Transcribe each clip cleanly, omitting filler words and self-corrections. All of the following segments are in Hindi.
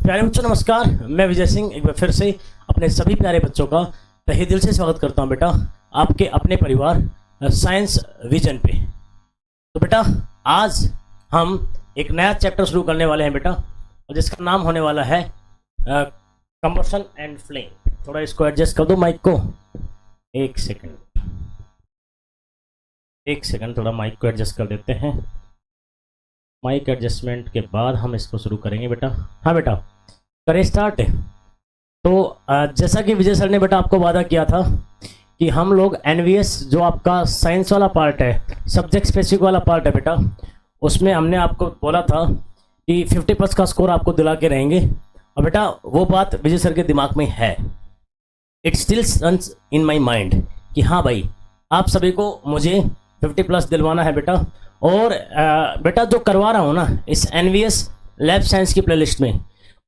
प्यारे बच्चों नमस्कार, मैं विजय सिंह एक बार फिर से अपने सभी प्यारे बच्चों का तहे दिल से स्वागत करता हूं बेटा आपके अपने परिवार साइंस विजन पे। तो बेटा आज हम एक नया चैप्टर शुरू करने वाले हैं बेटा, और जिसका नाम होने वाला है कंबशन एंड फ्लेम। थोड़ा इसको एडजस्ट कर दो माइक को, एक सेकंड थोड़ा माइक को एडजस्ट कर देते हैं। माइक एडजस्टमेंट के बाद हम इसको शुरू करेंगे बेटा। हाँ बेटा करें स्टार्ट। तो जैसा कि विजय सर ने बेटा आपको वादा किया था कि हम लोग एनवीएस जो आपका साइंस वाला पार्ट है, सब्जेक्ट स्पेसिफिक वाला पार्ट है बेटा, उसमें हमने आपको बोला था कि 50+ का स्कोर आपको दिला के रहेंगे। और बेटा वो बात विजय सर के दिमाग में है, it still runs in my mind कि हाँ भाई आप सभी को मुझे 50+ दिलवाना है बेटा। और बेटा जो करवा रहा हूँ ना इस एनवीएस लैब साइंस की प्लेलिस्ट में,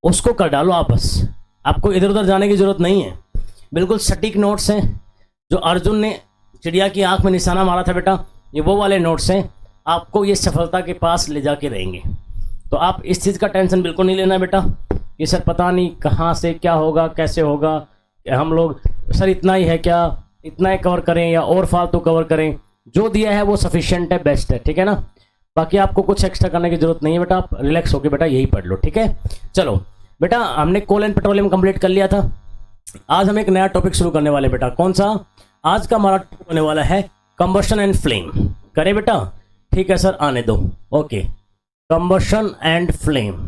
उसको कर डालो आप। बस आपको इधर उधर जाने की ज़रूरत नहीं है, बिल्कुल सटीक नोट्स हैं। जो अर्जुन ने चिड़िया की आंख में निशाना मारा था बेटा, ये वो वाले नोट्स हैं, आपको ये सफलता के पास ले जाके रहेंगे। तो आप इस चीज़ का टेंशन बिल्कुल नहीं लेना बेटा कि सर पता नहीं कहाँ से क्या होगा, कैसे होगा, हम लोग सर इतना ही है क्या, इतना ही कवर करें या और फालतू कवर करें। जो दिया है वो सफिशिएंट है, बेस्ट है, ठीक है ना। बाकी आपको कुछ एक्स्ट्रा करने की जरूरत नहीं है बेटा, आप रिलैक्स होकर बेटा यही पढ़ लो, ठीक है। चलो बेटा हमने कोल एंड पेट्रोलियम कंप्लीट कर लिया था। आज हम एक नया टॉपिक शुरू करने वाले बेटा। कौन सा? आज का हमारा टॉपिक होने वाला है कंबशन एंड फ्लेम। करें बेटा? ठीक है सर आने दो। Okay, combustion and flame,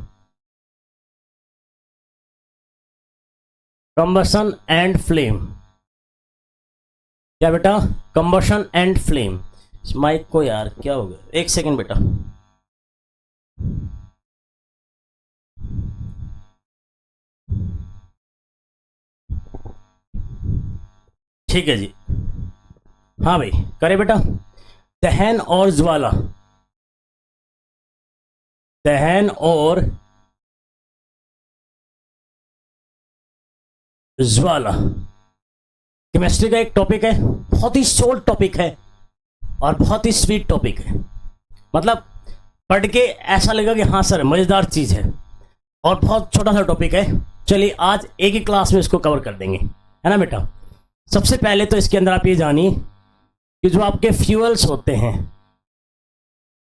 combustion and flame. क्या बेटा? Combustion and flame. माइक को यार क्या हो गया, एक सेकंड बेटा। ठीक है जी, हाँ भाई करे बेटा। दहन और ज्वाला, दहन और ज्वाला केमिस्ट्री का एक टॉपिक है, बहुत ही शॉर्ट टॉपिक है और बहुत ही स्वीट टॉपिक है। मतलब पढ़ के ऐसा लगेगा कि हाँ सर मज़ेदार चीज़ है, और बहुत छोटा सा टॉपिक है। चलिए आज एक ही क्लास में इसको कवर कर देंगे, है ना बेटा। सबसे पहले तो इसके अंदर आप ये जानिए कि जो आपके फ्यूल्स होते हैं,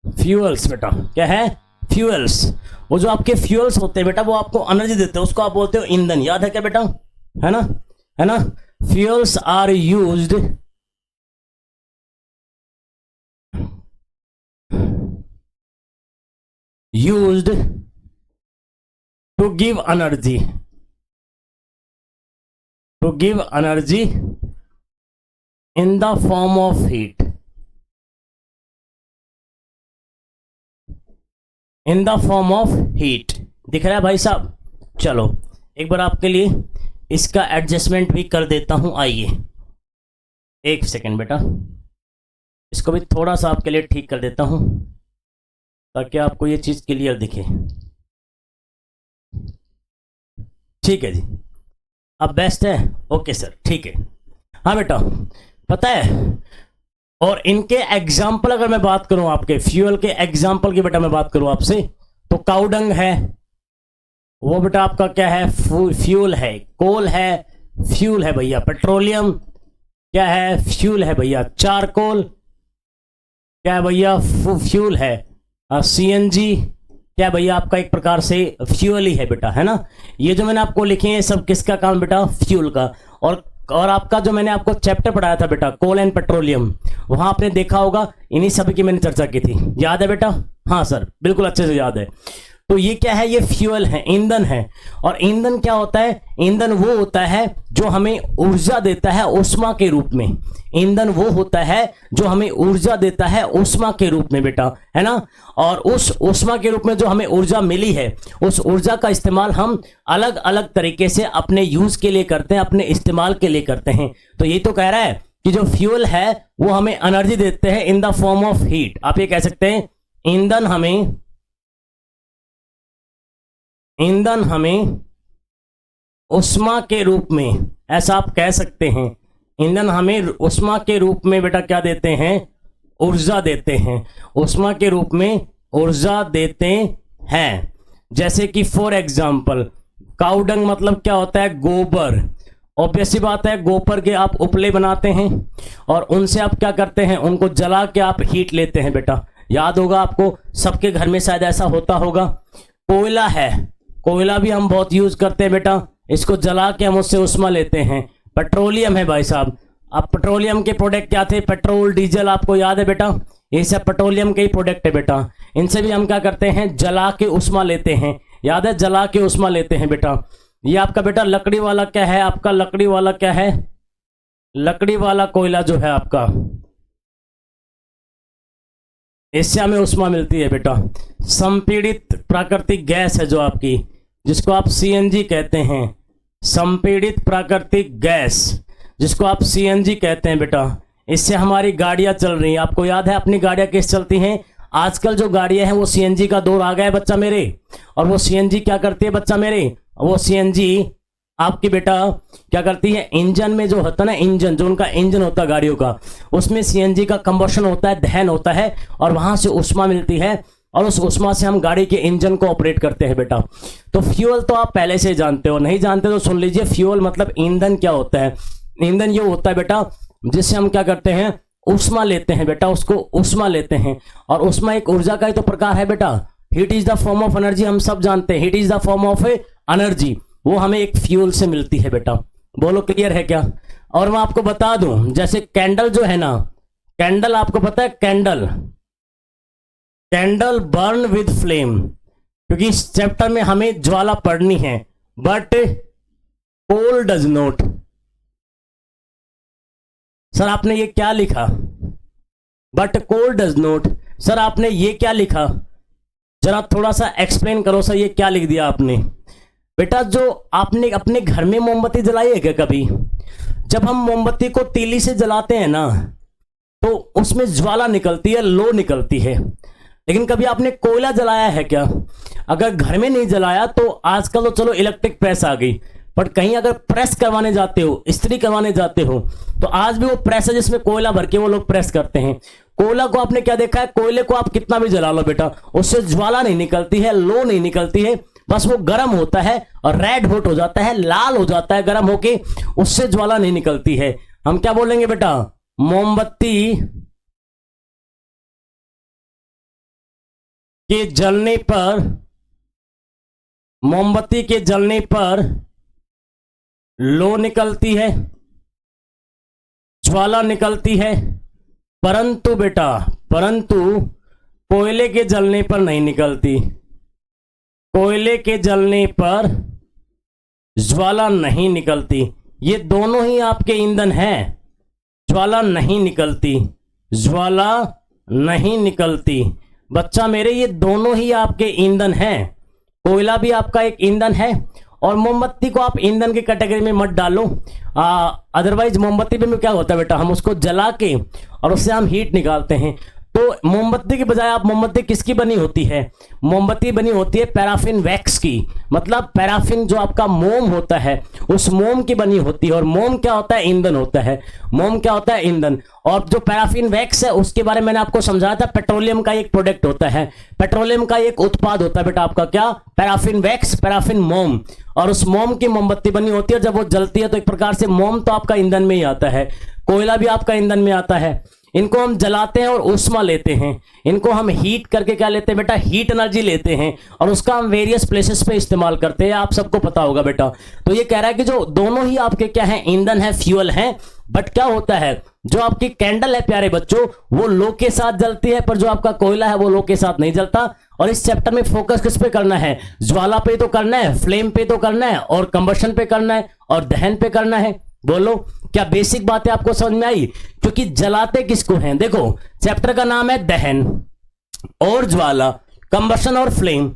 फ्यूल्स बेटा क्या है? फ्यूल्स। वो जो आपके फ्यूल्स होते हैं बेटा वो आपको एनर्जी देते हैं, उसको आप बोलते हो ईंधन। याद है क्या बेटा? है ना, है ना। Fuels are used to give energy, to give energy in the form of heat, in the form of heat। दिख रहा है भाई साहब? चलो एक बार आपके लिए इसका एडजस्टमेंट भी कर देता हूं, आइए एक सेकंड बेटा, इसको भी थोड़ा सा आपके लिए ठीक कर देता हूं ताकि आपको ये चीज़ क्लियर दिखे। ठीक है जी, अब बेस्ट है। ओके सर ठीक है। हाँ बेटा पता है, और इनके एग्जाम्पल अगर मैं बात करूं, आपके फ्यूल के एग्जाम्पल की बेटा मैं बात करूं आपसे, तो काउडंग है वो बेटा आपका क्या है? फ्यूल है। कोल है, फ्यूल है भैया। पेट्रोलियम क्या है? फ्यूल है भैया। चारकोल क्या है भैया? फ्यूल है। सीएनजी क्या भैया? आपका एक प्रकार से फ्यूल ही है बेटा, है ना। ये जो मैंने आपको लिखे हैं सब किसका काम बेटा? फ्यूल का। और आपका जो मैंने आपको चैप्टर पढ़ाया था बेटा कोल एंड पेट्रोलियम, वहां आपने देखा होगा इन्हीं सब की मैंने चर्चा की थी। याद है बेटा? हाँ सर बिल्कुल अच्छे से याद है। तो ये क्या है? ये फ्यूल है, ईंधन है। और ईंधन क्या होता है? ईंधन वो होता है जो हमें ऊर्जा देता है ऊष्मा के रूप में। ईंधन वो होता है जो हमें ऊर्जा देता है ऊष्मा के रूप में बेटा, है ना। और उस ऊष्मा के रूप में जो हमें ऊर्जा मिली है, उस ऊर्जा का इस्तेमाल हम अलग अलग तरीके से अपने यूज के लिए करते हैं, अपने इस्तेमाल के लिए करते हैं। तो ये तो कह रहा है कि जो फ्यूल है वो हमें एनर्जी देते हैं in the form of heat. आप ये कह सकते हैं ईंधन हमें ऊष्मा के रूप में, ऐसा आप कह सकते हैं। ईंधन हमें ऊष्मा के रूप में बेटा क्या देते हैं? ऊर्जा देते हैं। ऊष्मा के रूप में ऊर्जा देते हैं। जैसे कि फॉर एग्जाम्पल काऊ डंग मतलब क्या होता है? गोबर। ऑब्वियस सी बात है, गोबर के आप उपले बनाते हैं और उनसे आप क्या करते हैं? उनको जला के आप हीट लेते हैं बेटा। याद होगा आपको, सबके घर में शायद ऐसा होता होगा। कोयला है, कोयला भी हम बहुत यूज करते हैं बेटा, इसको जला के हम उससे उष्मा लेते हैं। पेट्रोलियम है भाई साहब, अब पेट्रोलियम के प्रोडक्ट क्या थे? पेट्रोल, डीजल, आपको याद है बेटा? ये सब पेट्रोलियम के ही प्रोडक्ट है बेटा। इनसे भी हम क्या करते हैं? जला के उष्मा लेते हैं। याद है, जला के उष्मा लेते हैं बेटा। ये आपका बेटा लकड़ी वाला क्या है? आपका लकड़ी वाला क्या है? लकड़ी वाला कोयला जो है आपका, इससे हमें उष्मा मिलती है बेटा। संपीड़ित प्राकृतिक गैस है जो आपकी, जिसको आप सीएनजी कहते हैं। संपीड़ित प्राकृतिक गैस, जिसको आप सीएनजी कहते हैं बेटा। इससे हमारी गाड़ियां चल रही हैं। आपको याद है अपनी गाड़ियां किस चलती हैं? आजकल जो गाड़ियां हैं वो सीएनजी का दौर आ गया है बच्चा मेरे। और वो सीएनजी क्या करती है बच्चा मेरे? वो सीएनजी आपकी बेटा क्या करती है? इंजन में जो होता है ना, इंजन, जो उनका इंजन होता है गाड़ियों का, उसमें सीएनजी का कंबशन होता है, दहन होता है, और वहां से उष्मा मिलती है और उस उष्मा से हम गाड़ी के इंजन को ऑपरेट करते हैं बेटा। तो फ्यूल तो आप पहले से जानते हो, नहीं जानते तो सुन लीजिए। फ्यूल मतलब ईंधन क्या होता है? ईंधन ये होता है बेटा जिससे हम क्या करते हैं? उष्मा लेते हैं बेटा, उसको उष्मा लेते हैं। और उष्मा एक ऊर्जा का ही तो प्रकार है बेटा। Heat is the form of energy, हम सब जानते हैं, heat is the form of energy. वो हमें एक फ्यूल से मिलती है बेटा। बोलो क्लियर है क्या? और मैं आपको बता दूं, जैसे कैंडल जो है ना, कैंडल आपको पता है, candle, candle burn with flame, क्योंकि इस चैप्टर में हमें ज्वाला पढ़नी है। But coal does not. Sir आपने ये क्या लिखा? But coal does not. Sir आपने ये क्या लिखा? जरा थोड़ा सा एक्सप्लेन करो सर, ये क्या लिख दिया आपने? बेटा जो आपने अपने घर में मोमबत्ती जलाई है क्या कभी? जब हम मोमबत्ती को तीली से जलाते हैं ना, तो उसमें ज्वाला निकलती है, लो निकलती है। लेकिन कभी आपने कोयला जलाया है क्या? अगर घर में नहीं जलाया तो आजकल तो चलो इलेक्ट्रिक प्रेस आ गई, बट कहीं अगर प्रेस करवाने जाते हो, इस्त्री करवाने जाते हो, तो आज भी वो प्रेस है जिसमें कोयला भर के वो लोग प्रेस करते हैं। कोयला को आपने क्या देखा है? कोयले को आप कितना भी जला लो बेटा, उससे ज्वाला नहीं निकलती है, लो नहीं निकलती है, बस वो गर्म होता है और रेड हॉट हो जाता है, लाल हो जाता है गर्म होके, उससे ज्वाला नहीं निकलती है। हम क्या बोलेंगे बेटा? मोमबत्ती के जलने पर, मोमबत्ती के जलने पर लो निकलती है, ज्वाला निकलती है, परंतु बेटा, परंतु कोयले के जलने पर नहीं निकलती। कोयले के जलने पर ज्वाला नहीं निकलती। ये दोनों ही आपके ईंधन हैं। ज्वाला नहीं निकलती, ज्वाला नहीं निकलती बच्चा मेरे, ये दोनों ही आपके ईंधन हैं। कोयला भी आपका एक ईंधन है, और मोमबत्ती को आप ईंधन की कैटेगरी में मत डालो। अदरवाइज मोमबत्ती में क्या होता है बेटा? हम उसको जला के और उससे हम हीट निकालते हैं। तो मोमबत्ती की बजाय आप, मोमबत्ती किसकी बनी होती है? मोमबत्ती बनी होती है पैराफिन वैक्स की। मतलब पैराफिन जो आपका मोम होता है, उस मोम की बनी होती है। और मोम क्या होता है? ईंधन होता है। मोम क्या होता है? ईंधन। और जो पैराफिन वैक्स है उसके बारे में मैंने आपको समझाया था, पेट्रोलियम का एक प्रोडक्ट होता है, पेट्रोलियम का एक उत्पाद होता है बेटा आपका, क्या? पैराफिन वैक्स, पैराफिन मोम। और उस मोम की मोमबत्ती बनी होती है। जब वो जलती है तो एक प्रकार से मोम तो आपका ईंधन में ही आता है, कोयला भी आपका ईंधन में आता है। इनको हम जलाते हैं और उष्मा लेते हैं। इनको हम हीट करके क्या लेते हैं बेटा? हीट एनर्जी लेते हैं, और उसका हम वेरियस प्लेसेस पे इस्तेमाल करते हैं। आप सबको पता होगा बेटा। तो ये कह रहा है कि जो दोनों ही आपके क्या है? ईंधन है, फ्यूल है। बट क्या होता है, जो आपकी कैंडल है प्यारे बच्चों, वो लो के साथ जलती है, पर जो आपका कोयला है वो लो के साथ नहीं जलता। और इस चैप्टर में फोकस किस पे करना है? ज्वाला पे तो करना है, फ्लेम पे तो करना है, और कंबशन पे करना है, और दहन पे करना है। बोलो क्या बेसिक बातें आपको समझ में आई? क्योंकि जलाते किसको हैं? देखो चैप्टर का नाम है दहन और ज्वाला, कंबशन और फ्लेम।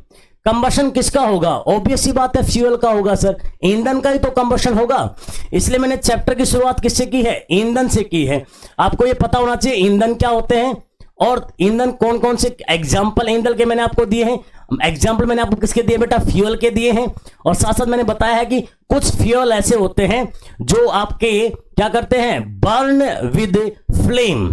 कंबशन किसका होगा? ऑब्वियस सी बात है, फ्यूल का होगा सर, ईंधन का ही तो कंबशन होगा। इसलिए मैंने चैप्टर की शुरुआत किससे की है? ईंधन से की है। आपको ये पता होना चाहिए ईंधन क्या होते हैं, और ईंधन कौन कौन से एग्जाम्पल ईंधन के मैंने आपको दिए हैं। एग्जाम्पल मैंने आपको किसके दिए बेटा? फ्यूल के दिए हैं। और साथ साथ मैंने बताया है कि कुछ फ्यूल ऐसे होते हैं जो आपके क्या करते हैं? Burn with flame.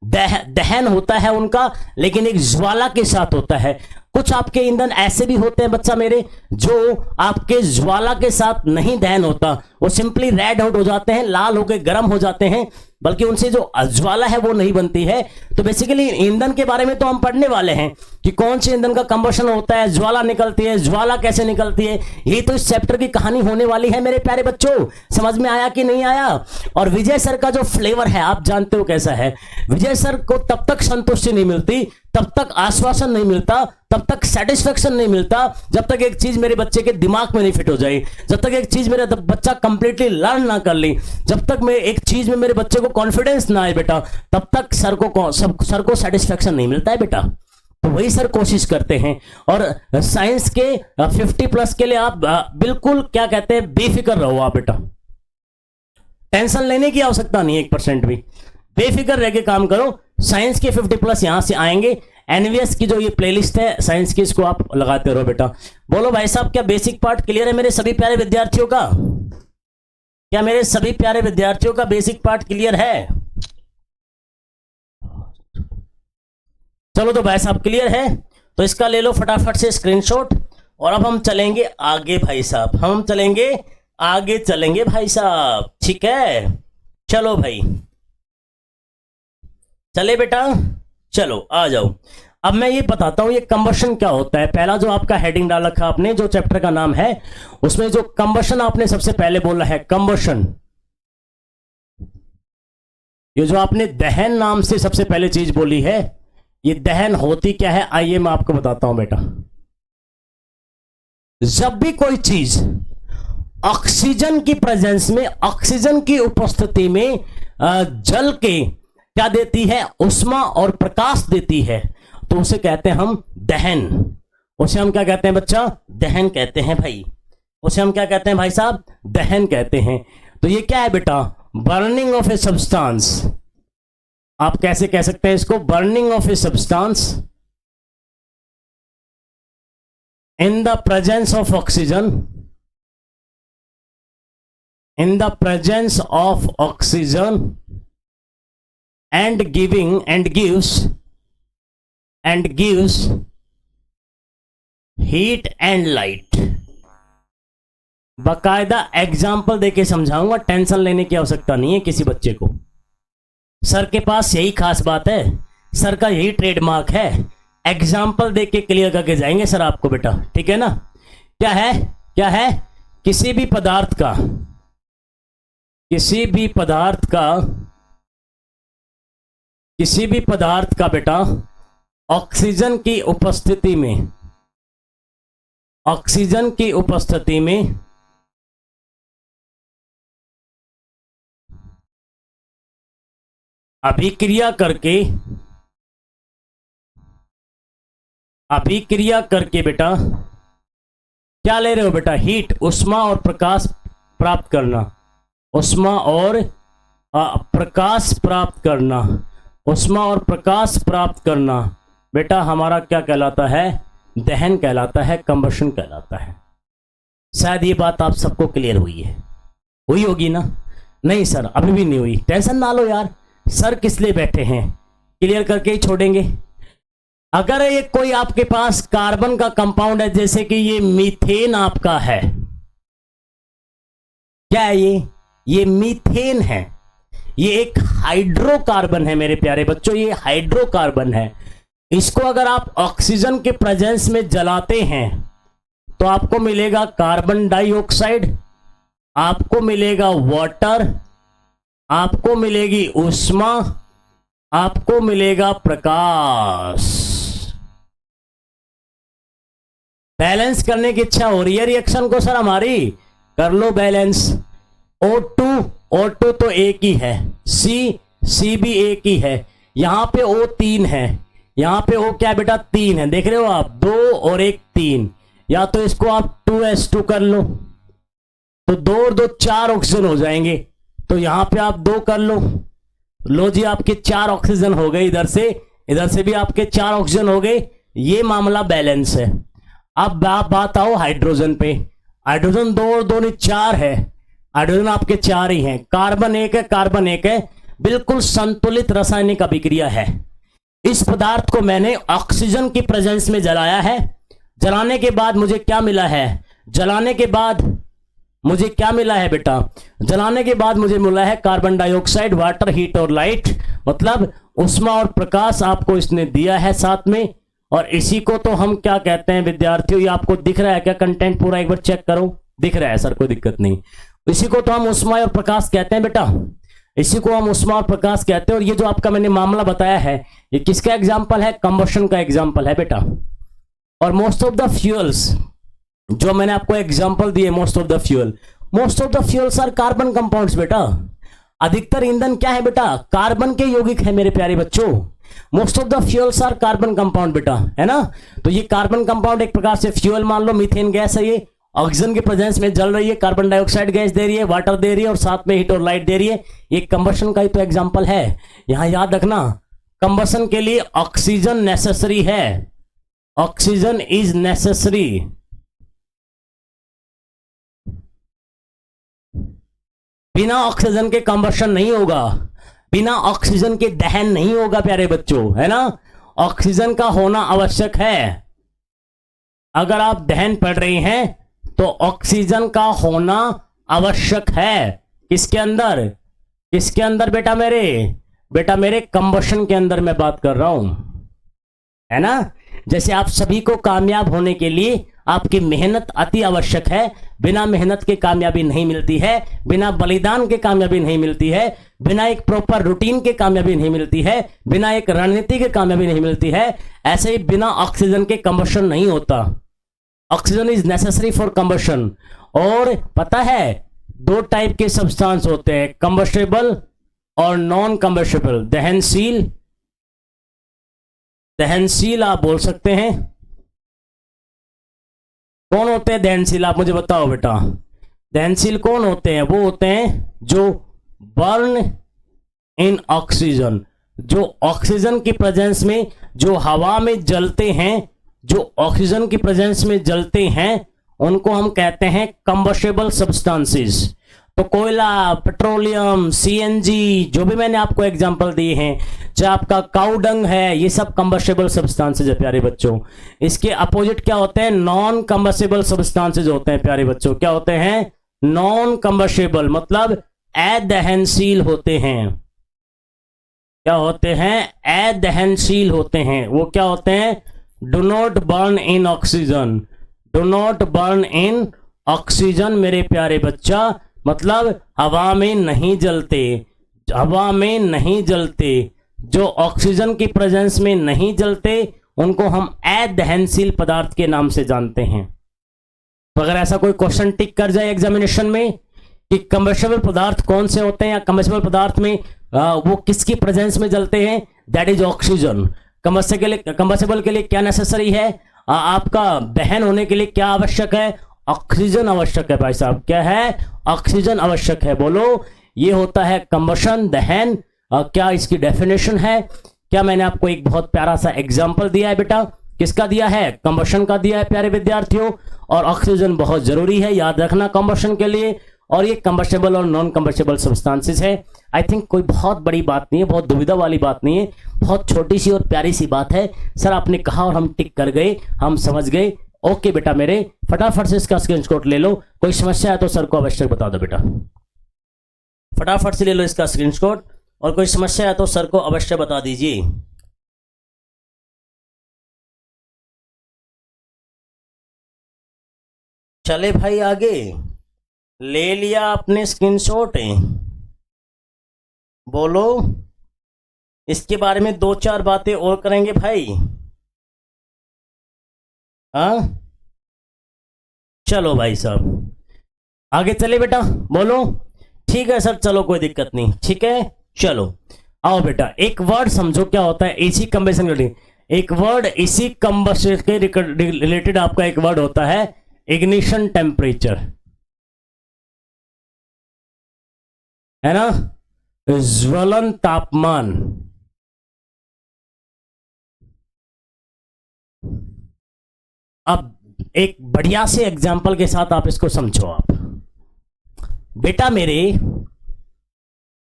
दहन होता है उनका, लेकिन एक ज्वाला के साथ होता है। कुछ आपके ईंधन ऐसे भी होते हैं बच्चा मेरे, जो आपके ज्वाला के साथ नहीं दहन होता, वो सिंपली रेड आउट हो जाते हैं, लाल होकर गर्म हो जाते हैं, बल्कि उनसे जो ज्वाला है वो नहीं बनती है। तो बेसिकली ईंधन के बारे में तो हम पढ़ने वाले हैं कि कौन से ईंधन का कंबशन होता है, ज्वाला निकलती है, ज्वाला कैसे निकलती है, ये तो इस चैप्टर की कहानी होने वाली है मेरे प्यारे बच्चों। समझ में आया कि नहीं आया? और विजय सर का जो फ्लेवर है आप जानते हो कैसा है। विजय सर को तब तक संतुष्टि नहीं मिलती, तब तक आश्वासन नहीं मिलता, तब तक सेटिस्फेक्शन नहीं मिलता, जब तक एक चीज मेरे बच्चे के दिमाग में नहीं फिट हो जाए, जब तक एक चीज मेरा बच्चा कंप्लीटली लर्न ना कर ली, जब तक मैं एक चीज में मेरे बच्चे को कॉन्फिडेंस ना आए बेटा, तब तक सर को सेटिस्फेक्शन नहीं मिलता है बेटा। तो वही सर कोशिश करते हैं। और साइंस के 50+ के लिए आप बिल्कुल क्या कहते हैं बेफिक्र रहो आप बेटा, टेंशन लेने की आवश्यकता नहीं है 1% भी, बेफिक्र रह के काम करो। साइंस के 50+ यहां से आएंगे। एनवीएस की जो ये प्लेलिस्ट है साइंस की, इसको आप लगाते रहो बेटा। बोलो भाई साहब, क्या बेसिक पार्ट क्लियर है मेरे सभी प्यारे विद्यार्थियों का? क्या मेरे सभी प्यारे विद्यार्थियों का बेसिक पार्ट क्लियर है? चलो तो भाई साहब क्लियर है, तो इसका ले लो फटाफट से स्क्रीनशॉट। और अब हम चलेंगे आगे भाई साहब, हम चलेंगे आगे, चलेंगे भाई साहब, ठीक है? चलो भाई, चले बेटा, चलो आ जाओ। अब मैं ये बताता हूं ये कंबशन क्या होता है। पहला जो आपका हेडिंग डाल रखा आपने, जो चैप्टर का नाम है, उसमें जो कंबशन आपने सबसे पहले बोला है कंबशन, ये जो आपने दहन नाम से सबसे पहले चीज बोली है, ये दहन होती क्या है आइए मैं आपको बताता हूं बेटा। जब भी कोई चीज ऑक्सीजन की प्रेजेंस में, ऑक्सीजन की उपस्थिति में जल के क्या देती है, उष्मा और प्रकाश देती है, तो उसे कहते हैं हम दहन। उसे हम क्या कहते हैं बच्चा? दहन कहते हैं भाई। उसे हम क्या कहते हैं भाई साहब? दहन कहते हैं। तो ये क्या है बेटा? Burning of a substance. आप कैसे कह सकते हैं इसको? Burning of a substance in the presence of oxygen, in the presence of oxygen and gives heat and light। बाकायदा एग्जाम्पल देके समझाऊंगा, टेंशन लेने की आवश्यकता नहीं है किसी बच्चे को। सर के पास यही खास बात है, सर का यही ट्रेडमार्क है, एग्जाम्पल देके क्लियर करके जाएंगे सर आपको बेटा, ठीक है ना? क्या है, क्या है? किसी भी पदार्थ का, किसी भी पदार्थ का, किसी भी पदार्थ का बेटा ऑक्सीजन की उपस्थिति में, ऑक्सीजन की उपस्थिति में अभिक्रिया करके, अभिक्रिया करके बेटा क्या ले रहे हो बेटा? हीट, उष्मा और प्रकाश प्राप्त करना, उष्मा और प्रकाश प्राप्त करना, उष्मा और प्रकाश प्राप्त करना बेटा हमारा क्या कहलाता है? दहन कहलाता है, कंबशन कहलाता है। शायद ये बात आप सबको क्लियर हुई है, हुई होगी ना? नहीं सर अभी भी नहीं हुई, टेंशन ना लो यार, सर किस लिए बैठे हैं, क्लियर करके ही छोड़ेंगे। अगर ये कोई आपके पास कार्बन का कंपाउंड है, जैसे कि ये मीथेन आपका है, क्या है ये मीथेन है, ये एक हाइड्रोकार्बन है मेरे प्यारे बच्चों, ये हाइड्रोकार्बन है। इसको अगर आप ऑक्सीजन के प्रेजेंस में जलाते हैं तो आपको मिलेगा कार्बन डाइऑक्साइड, आपको मिलेगा वाटर, आपको मिलेगी उष्मा, आपको मिलेगा प्रकाश। बैलेंस करने की इच्छा हो रही है रिएक्शन को सर हमारी, कर लो बैलेंस। O2 तो एक ही है, C भी एक ही है, यहां पे O 3 है, यहां पे O क्या बेटा 3 है, देख रहे हो आप, 2 और 1 3, या तो इसको आप 2s2 कर लो, तो 2 और 2 4 ऑक्सीजन हो जाएंगे, तो यहां पे आप 2 कर लो जी, आपके 4 ऑक्सीजन हो गए, इधर से भी आपके 4 ऑक्सीजन हो गए, ये मामला बैलेंस है। अब बात आओ हाइड्रोजन पे, हाइड्रोजन 2 और 2 4 है, हाइड्रोजन आपके 4 ही हैं, कार्बन 1 है, कार्बन 1 है, बिल्कुल संतुलित रासायनिक अभिक्रिया है। इस पदार्थ को मैंने ऑक्सीजन की प्रेजेंस में जलाया है। जलाने के बाद मुझे क्या मिला है? जलाने के बाद मुझे क्या मिला है बेटा? जलाने के बाद मुझे मिला है कार्बन डाइऑक्साइड, वाटर, हीट और लाइट, मतलब उष्मा और प्रकाश आपको इसने दिया है साथ में। और इसी को तो हम क्या कहते हैं विद्यार्थियों? ये आपको दिख रहा है क्या? कंटेंट पूरा एक बार चेक करो। दिख रहा है सर, कोई दिक्कत नहीं। इसी को तो हम उष्मा और प्रकाश कहते हैं बेटा, इसी को हम उष्मा और प्रकाश कहते हैं। और ये जो आपका मैंने मामला बताया है, ये किसका एग्जाम्पल है? कंबशन का एग्जाम्पल है बेटा। और मोस्ट ऑफ द फ्यूल्स जो मैंने आपको एग्जाम्पल दिए, most of the fuels are carbon compounds बेटा। अधिकतर ईंधन क्या है बेटा? कार्बन के यौगिक है मेरे प्यारे बच्चों। Most of the fuels are carbon compound बेटा, है ना। तो ये कार्बन कंपाउंड एक प्रकार से फ्यूल मान लो, मीथेन गैस है, ये ऑक्सीजन के प्रेजेंस में जल रही है, कार्बन डाइऑक्साइड गैस दे रही है, वाटर दे रही है और साथ में हीट और लाइट दे रही है। ये कंबशन का ही तो एग्जाम्पल है। यहां याद रखना, कंबशन के लिए ऑक्सीजन नेसेसरी है, ऑक्सीजन इज नेसेसरी। बिना ऑक्सीजन के कंबशन नहीं होगा, बिना ऑक्सीजन के दहन नहीं होगा प्यारे बच्चों, है ना। ऑक्सीजन का होना आवश्यक है। अगर आप दहन पढ़ रहे हैं तो ऑक्सीजन का होना आवश्यक है। किसके अंदर? किसके अंदर बेटा मेरे कंबशन के अंदर मैं बात कर रहा हूं, है ना। जैसे आप सभी को कामयाब होने के लिए आपकी मेहनत अति आवश्यक है। बिना मेहनत के कामयाबी नहीं मिलती है, बिना बलिदान के कामयाबी नहीं मिलती है, बिना एक प्रॉपर रूटीन के कामयाबी नहीं मिलती है, बिना एक रणनीति के कामयाबी नहीं मिलती है। ऐसे ही बिना ऑक्सीजन के कंबशन नहीं होता। Oxygen is necessary for combustion. और पता है दो टाइप के सब्सटेंस होते हैं, कंबस्टेबल और नॉन कंबस्टेबल। दहनशील आप बोल सकते हैं। कौन होते हैं दहनशील? आप मुझे बताओ बेटा, दहनशील कौन होते हैं? वो होते हैं जो बर्न इन ऑक्सीजन, जो ऑक्सीजन की प्रेजेंस में, जो हवा में जलते हैं, जो ऑक्सीजन की प्रेजेंस में जलते हैं, उनको हम कहते हैं कंबस्टेबल सब्सटेंसेस। तो कोयला, पेट्रोलियम, सीएनजी, जो भी मैंने आपको एग्जांपल दिए हैं, चाहे आपका काऊ डंग है, ये सब कंबस्टेबल सब्सटेंसेस है प्यारे बच्चों। इसके अपोजिट क्या होते हैं? नॉन कंबस्टेबल सब्सटेंसेस होते हैं प्यारे बच्चों। क्या होते हैं? नॉन कंबस्टेबल, मतलब अदहनशील होते हैं। क्या होते हैं? अदहनशील होते हैं। वो क्या होते हैं? Do not burn in oxygen, do not burn in oxygen मेरे प्यारे बच्चा, मतलब हवा में नहीं जलते, हवा में नहीं जलते। जो ऑक्सीजन की प्रेजेंस में नहीं जलते उनको हम अदहनशील पदार्थ के नाम से जानते हैं। तो अगर ऐसा कोई क्वेश्चन टिक कर जाए एग्जामिनेशन में कि कंबस्टेबल पदार्थ कौन से होते हैं या कंबस्टेबल पदार्थ में वो किसकी प्रेजेंस में जलते हैं, दैट इज ऑक्सीजन। कंबस्टेबल के लिए क्या नेसेसरी है? आपका दहन होने के लिए क्या आवश्यक है? ऑक्सीजन आवश्यक है भाई साहब। क्या है? ऑक्सीजन आवश्यक है। बोलो, ये होता है कंबशन, दहन। क्या इसकी डेफिनेशन है? क्या मैंने आपको एक बहुत प्यारा सा एग्जांपल दिया है बेटा? किसका दिया है? कंबशन का दिया है प्यारे विद्यार्थियों। और ऑक्सीजन बहुत जरूरी है, याद रखना, कंबशन के लिए। और ये कंबस्टेबल और नॉन कंबस्टेबल सब्सटेंसेस है। आई थिंक कोई बहुत बड़ी बात नहीं है, बहुत दुविधा वाली बात नहीं है, बहुत छोटी सी और प्यारी सी बात है। सर आपने कहा और हम टिक कर गए, हम समझ गए। ओके बेटा मेरे, फटाफट से इसका स्क्रीनशॉट ले लो। कोई समस्या है तो सर को अवश्य बता दो बेटा, फटाफट से ले लो इसका स्क्रीनशॉट। और कोई समस्या है तो सर को अवश्य बता दीजिए। चले भाई आगे, ले लिया आपने स्क्रीनशॉट? बोलो, इसके बारे में दो चार बातें और करेंगे भाई। हाँ चलो भाई साहब आगे चले बेटा, बोलो। ठीक है सर, चलो कोई दिक्कत नहीं, ठीक है चलो आओ बेटा। एक वर्ड समझो क्या होता है एसी कंबशन रिलेटेड। एक वर्ड एसी कंबशन के रिलेटेड आपका एक वर्ड होता है इग्निशन टेम्परेचर, है ना, ज्वलन तापमान। अब एक बढ़िया से एग्जाम्पल के साथ आप इसको समझो। आप बेटा मेरे,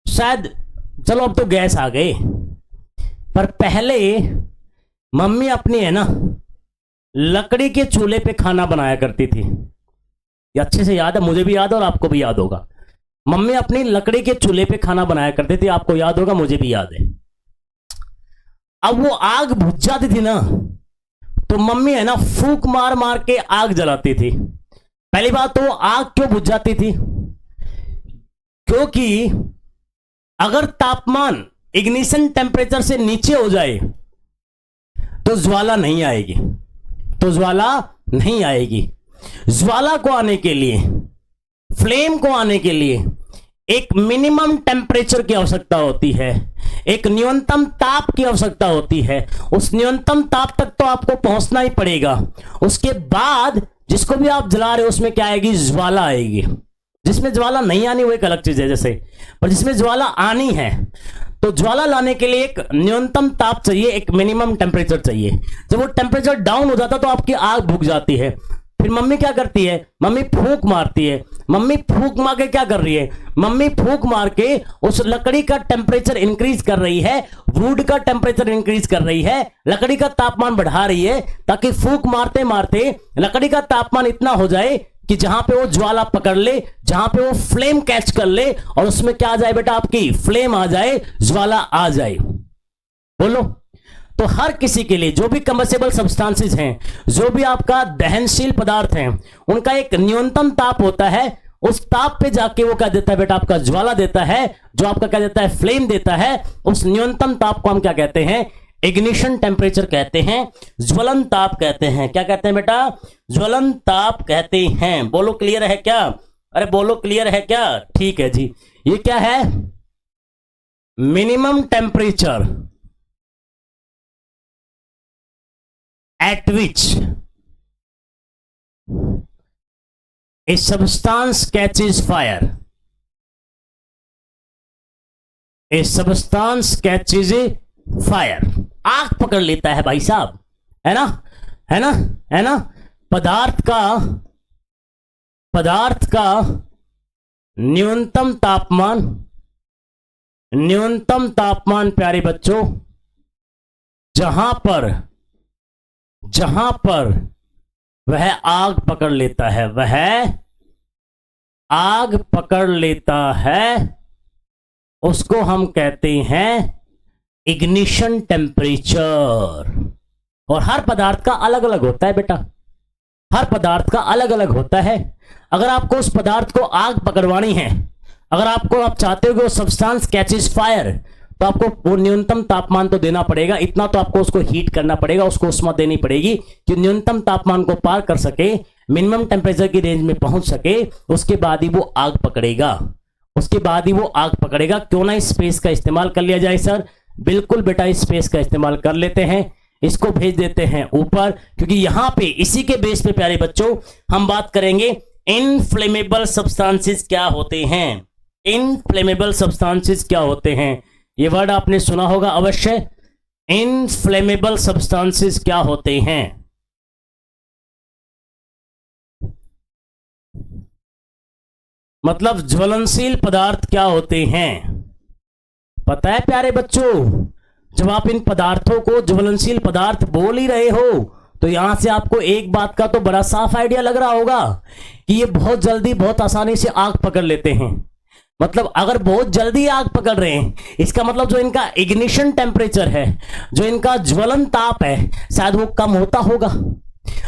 शायद चलो अब तो गैस आ गए, पर पहले मम्मी अपनी है ना लकड़ी के चूल्हे पे खाना बनाया करती थी। ये अच्छे से याद है, मुझे भी याद है और आपको भी याद होगा। मम्मी अपनी लकड़ी के चूल्हे पे खाना बनाया करती थी, आपको याद होगा, मुझे भी याद है। अब वो आग बुझ जाती थी ना, तो मम्मी है ना फूंक मार मार के आग जलाती थी। पहली बात तो आग क्यों बुझ जाती थी? क्योंकि अगर तापमान इग्निशन टेम्परेचर से नीचे हो जाए तो ज्वाला नहीं आएगी, तो ज्वाला नहीं आएगी। ज्वाला को आने के लिए, फ्लेम को आने के लिए एक मिनिमम टेम्परेचर की आवश्यकता होती है, एक न्यूनतम ताप की आवश्यकता होती है। उस न्यूनतम ताप तक तो आपको पहुंचना ही पड़ेगा। उसके बाद जिसको भी आप जला रहे हो उसमें क्या आएगी? ज्वाला आएगी। जिसमें ज्वाला नहीं आनी वो एक अलग चीज है जैसे, पर जिसमें ज्वाला आनी है तो ज्वाला लाने के लिए एक न्यूनतम ताप चाहिए, एक मिनिमम टेम्परेचर चाहिए। जब वो टेम्परेचर डाउन हो जाता तो आपकी आग बुझ जाती है। फिर मम्मी क्या करती है? मम्मी फूंक मारती है। मम्मी फूंक मार के क्या कर रही है? मम्मी फूंक मार के उस लकड़ी का टेम्परेचर इंक्रीज कर रही है, वुड का टेम्परेचर इंक्रीज कर रही है, लकड़ी का तापमान बढ़ा रही है, ताकि फूंक मारते मारते लकड़ी का तापमान इतना हो जाए कि जहां पे वो ज्वाला पकड़ ले, जहां पे वो फ्लेम कैच कर ले और उसमें क्या आ जाए बेटा? आपकी फ्लेम आ जाए, ज्वाला आ जाए। बोलो। तो हर किसी के लिए जो भी कंबस्टेबल सब्सटेंसेस हैं, जो भी आपका दहनशील पदार्थ हैं, उनका एक न्यूनतम ताप होता है। उस ताप पे जाके वो क्या देता है बेटा? आपका ज्वाला देता है, जो आपका क्या देता है? फ्लेम देता है। उस न्यूनतम ताप को हम क्या कहते हैं? इग्निशन टेम्परेचर कहते हैं, ज्वलन ताप कहते हैं। क्या कहते हैं बेटा? ज्वलन ताप कहते हैं। बोलो क्लियर है क्या? अरे बोलो क्लियर है क्या? ठीक है जी। ये क्या है? Minimum temperature at which a substance catches fire. A substance catches fire. आग पकड़ लेता है भाई साहब, है ना? है ना? है ना? पदार्थ का न्यूनतम तापमान प्यारे बच्चों, जहां पर वह आग पकड़ लेता है, वह आग पकड़ लेता है, उसको हम कहते हैं इग्निशन टेम्परेचर। और हर पदार्थ का अलग अलग होता है बेटा, हर पदार्थ का अलग अलग होता है। अगर आपको उस पदार्थ को आग पकड़वानी है, अगर आप चाहते हो कि वो सब्सटेंस कैचेस फायर, तो आपको वो न्यूनतम तापमान तो देना पड़ेगा, इतना तो आपको उसको हीट करना पड़ेगा, उसको उष्मा देनी पड़ेगी कि न्यूनतम तापमान को पार कर सके, मिनिमम टेम्परेचर की रेंज में पहुंच सके। उसके बाद ही वो आग पकड़ेगा, उसके बाद ही वो आग पकड़ेगा। क्यों ना स्पेस का इस्तेमाल कर लिया जाए सर? बिल्कुल बेटा, स्पेस का इस्तेमाल कर लेते हैं। इसको भेज देते हैं ऊपर, क्योंकि यहां पे इसी के बेस पे प्यारे बच्चों हम बात करेंगे इनफ्लेमेबल सब्सटेंसेस क्या होते हैं। इनफ्लेमेबल सब्सटेंसेस क्या होते हैं? ये वर्ड आपने सुना होगा अवश्य। इनफ्लेमेबल सब्सटेंसेस क्या होते हैं? मतलब ज्वलनशील पदार्थ क्या होते हैं? पता है प्यारे बच्चों? जब आप इन पदार्थों को ज्वलनशील पदार्थ बोल ही रहे हो, तो यहां से आपको एक बात का तो बड़ा साफ आइडिया लग रहा होगा कि ये बहुत जल्दी, बहुत आसानी से आग पकड़ लेते हैं। मतलब अगर बहुत जल्दी आग पकड़ रहे हैं, इसका मतलब जो इनका इग्निशन टेम्परेचर है, जो इनका ज्वलन ताप है, शायद वो कम होता होगा।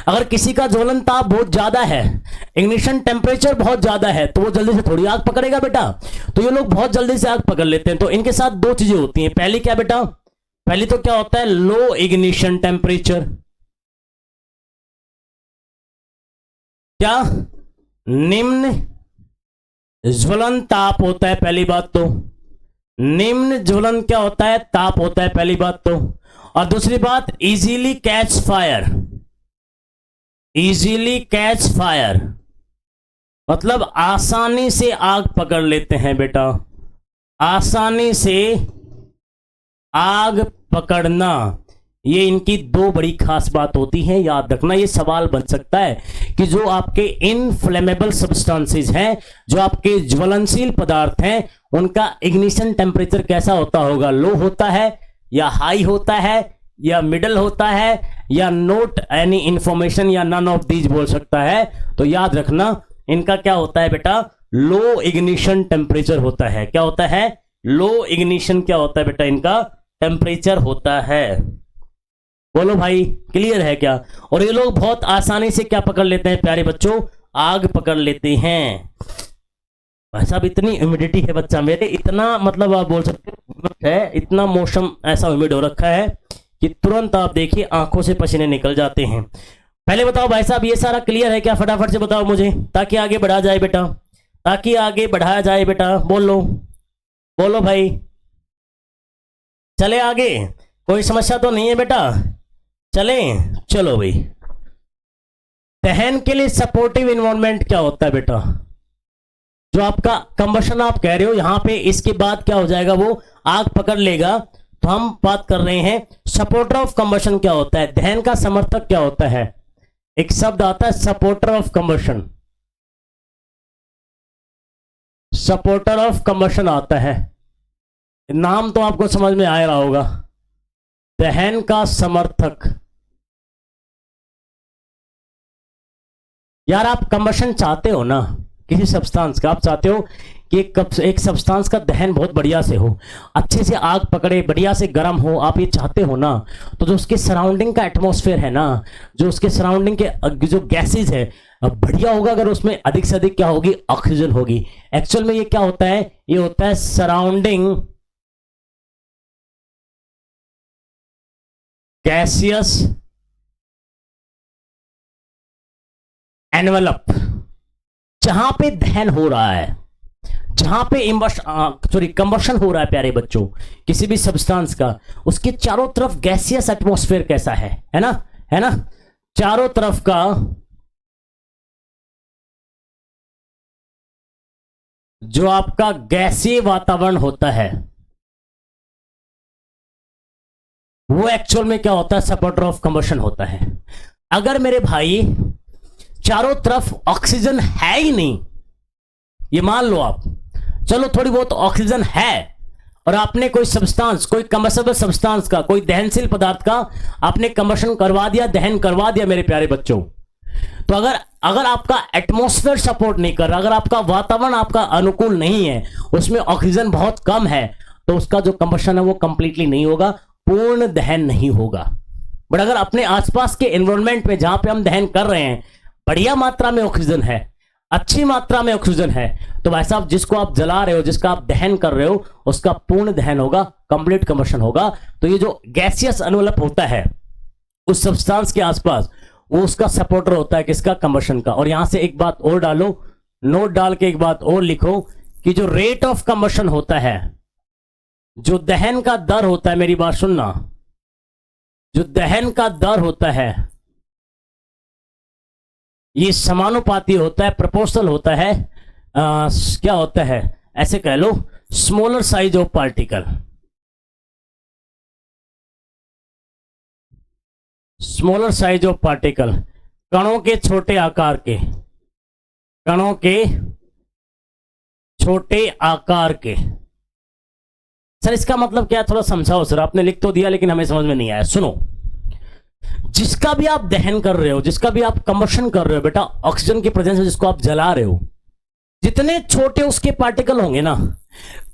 अगर किसी का ज्वलन ताप बहुत ज्यादा है, इग्निशन टेम्परेचर बहुत ज्यादा है, तो वो जल्दी से थोड़ी आग पकड़ेगा बेटा। तो ये लोग बहुत जल्दी से आग पकड़ लेते हैं। तो इनके साथ दो चीजें होती हैं। पहली क्या बेटा? पहली तो क्या होता है? लो इग्निशन टेम्परेचर। क्या? निम्न ज्वलन ताप होता है पहली बात तो। निम्न ज्वलन क्या होता है? ताप होता है पहली बात तो। और दूसरी बात, easily catch fire. Easily catch fire मतलब आसानी से आग पकड़ लेते हैं बेटा। आसानी से आग पकड़ना, ये इनकी दो बड़ी खास बात होती है। याद रखना, ये सवाल बन सकता है कि जो आपके इनफ्लेमेबल सब्सटेंसेस हैं, जो आपके ज्वलनशील पदार्थ हैं, उनका इग्निशन टेम्परेचर कैसा होता होगा, लो होता है या हाई होता है या मिडल होता है या नोट एनी इंफॉर्मेशन या नन ऑफ दीज बोल सकता है। तो याद रखना इनका क्या होता है बेटा, लो इग्निशन टेम्परेचर होता है। क्या होता है, लो इग्निशन क्या होता है बेटा, इनका टेम्परेचर होता है। बोलो भाई क्लियर है क्या। और ये लोग बहुत आसानी से क्या पकड़ लेते हैं प्यारे बच्चों, आग पकड़ लेते हैं। भाई साहब इतनी ह्यूमिडिटी है बच्चा मेरे, इतना मतलब आप बोल सकते हैं इतना मौसम ऐसा ह्यूमिड हो रखा है कि तुरंत आप देखिए आंखों से पसीने निकल जाते हैं। पहले बताओ भाई साहब ये सारा क्लियर है क्या, फटाफट से बताओ मुझे ताकि आगे बढ़ा जाए बेटा, ताकि आगे बढ़ाया जाए बेटा। बोलो बोलो भाई, चले आगे, कोई समस्या तो नहीं है बेटा, चले चलो भाई। दहन के लिए सपोर्टिव इन्वायरमेंट क्या होता है बेटा, जो आपका कंबशन आप कह रहे हो यहां पे, इसके बाद क्या हो जाएगा, वो आग पकड़ लेगा। तो हम बात कर रहे हैं सपोर्टर ऑफ कंबशन क्या होता है, दहन का समर्थक क्या होता है। एक शब्द आता है supporter of combustion, supporter of combustion आता है, नाम तो आपको समझ में आ रहा होगा, दहन का समर्थक। यार आप कंबशन चाहते हो ना किसी सब्सटेंस का, आप चाहते हो कि एक सब्सटेंस का दहन बहुत बढ़िया से हो, अच्छे से आग पकड़े, बढ़िया से गर्म हो, आप ये चाहते हो ना। तो जो उसके सराउंडिंग का एटमॉस्फेयर है ना, जो उसके सराउंडिंग के जो गैसेज है बढ़िया होगा, अगर उसमें अधिक से अधिक क्या होगी, ऑक्सीजन होगी। एक्चुअल में ये क्या होता है, ये होता है सराउंडिंग गैसियस एनवेलप। जहां पे दहन हो रहा है, जहां पे कंबशन हो रहा है प्यारे बच्चों किसी भी सब्सटेंस का, उसके चारों तरफ गैसियस एटमॉस्फेयर कैसा है ना, है ना, चारों तरफ का जो आपका गैसीय वातावरण होता है वो एक्चुअल में क्या होता है, सपोर्टर ऑफ कंबशन होता है। अगर मेरे भाई चारों तरफ ऑक्सीजन है ही नहीं, ये मान लो आप, चलो थोड़ी बहुत ऑक्सीजन है, और आपने कोई सब्सटेंस, कोई कंबसेबल सब्सटेंस का, कोई दहनशील पदार्थ का आपने कंबशन करवा दिया, दहन करवा दिया मेरे प्यारे बच्चों, तो अगर आपका एटमॉस्फेयर सपोर्ट नहीं कर रहा, अगर आपका वातावरण आपका अनुकूल नहीं है, उसमें ऑक्सीजन बहुत कम है, तो उसका जो कंबशन है वो कंप्लीटली नहीं होगा, पूर्ण दहन नहीं होगा। बट अगर अपने आसपास के एनवायरनमेंट में जहां पे हम दहन कर रहे हैं बढ़िया मात्रा में ऑक्सीजन है, अच्छी मात्रा में ऑक्सीजन है, तो भाई साहब जिसको आप जला रहे हो, जिसका आप दहन कर रहे हो, उसका पूर्ण दहन होगा, कंप्लीट कंबशन होगा। तो ये जो गैसियस एनवेलप होता है उस सब्सटेंस के आसपास, वो उसका सपोर्टर होता है, किसका, कंबशन का। और यहां से एक बात और डालो, नोट डाल के एक बात और लिखो कि जो रेट ऑफ कंबशन होता है, जो दहन का दर होता है, मेरी बात सुनना, जो दहन का दर होता है ये समानुपाती होता है, प्रोपोर्शनल होता है, क्या होता है, ऐसे कह लो, smaller size of particle, smaller size of particle, कणों के छोटे आकार के, कणों के छोटे आकार के। सर इसका मतलब क्या है, थोड़ा समझाओ सर, आपने लिख तो दिया लेकिन हमें समझ में नहीं आया। सुनो, जिसका भी आप दहन कर रहे हो, जिसका भी आप कंबशन कर रहे हो बेटा, ऑक्सीजन की प्रेजेंस में जिसको आप जला रहे हो, जितने छोटे उसके पार्टिकल होंगे ना,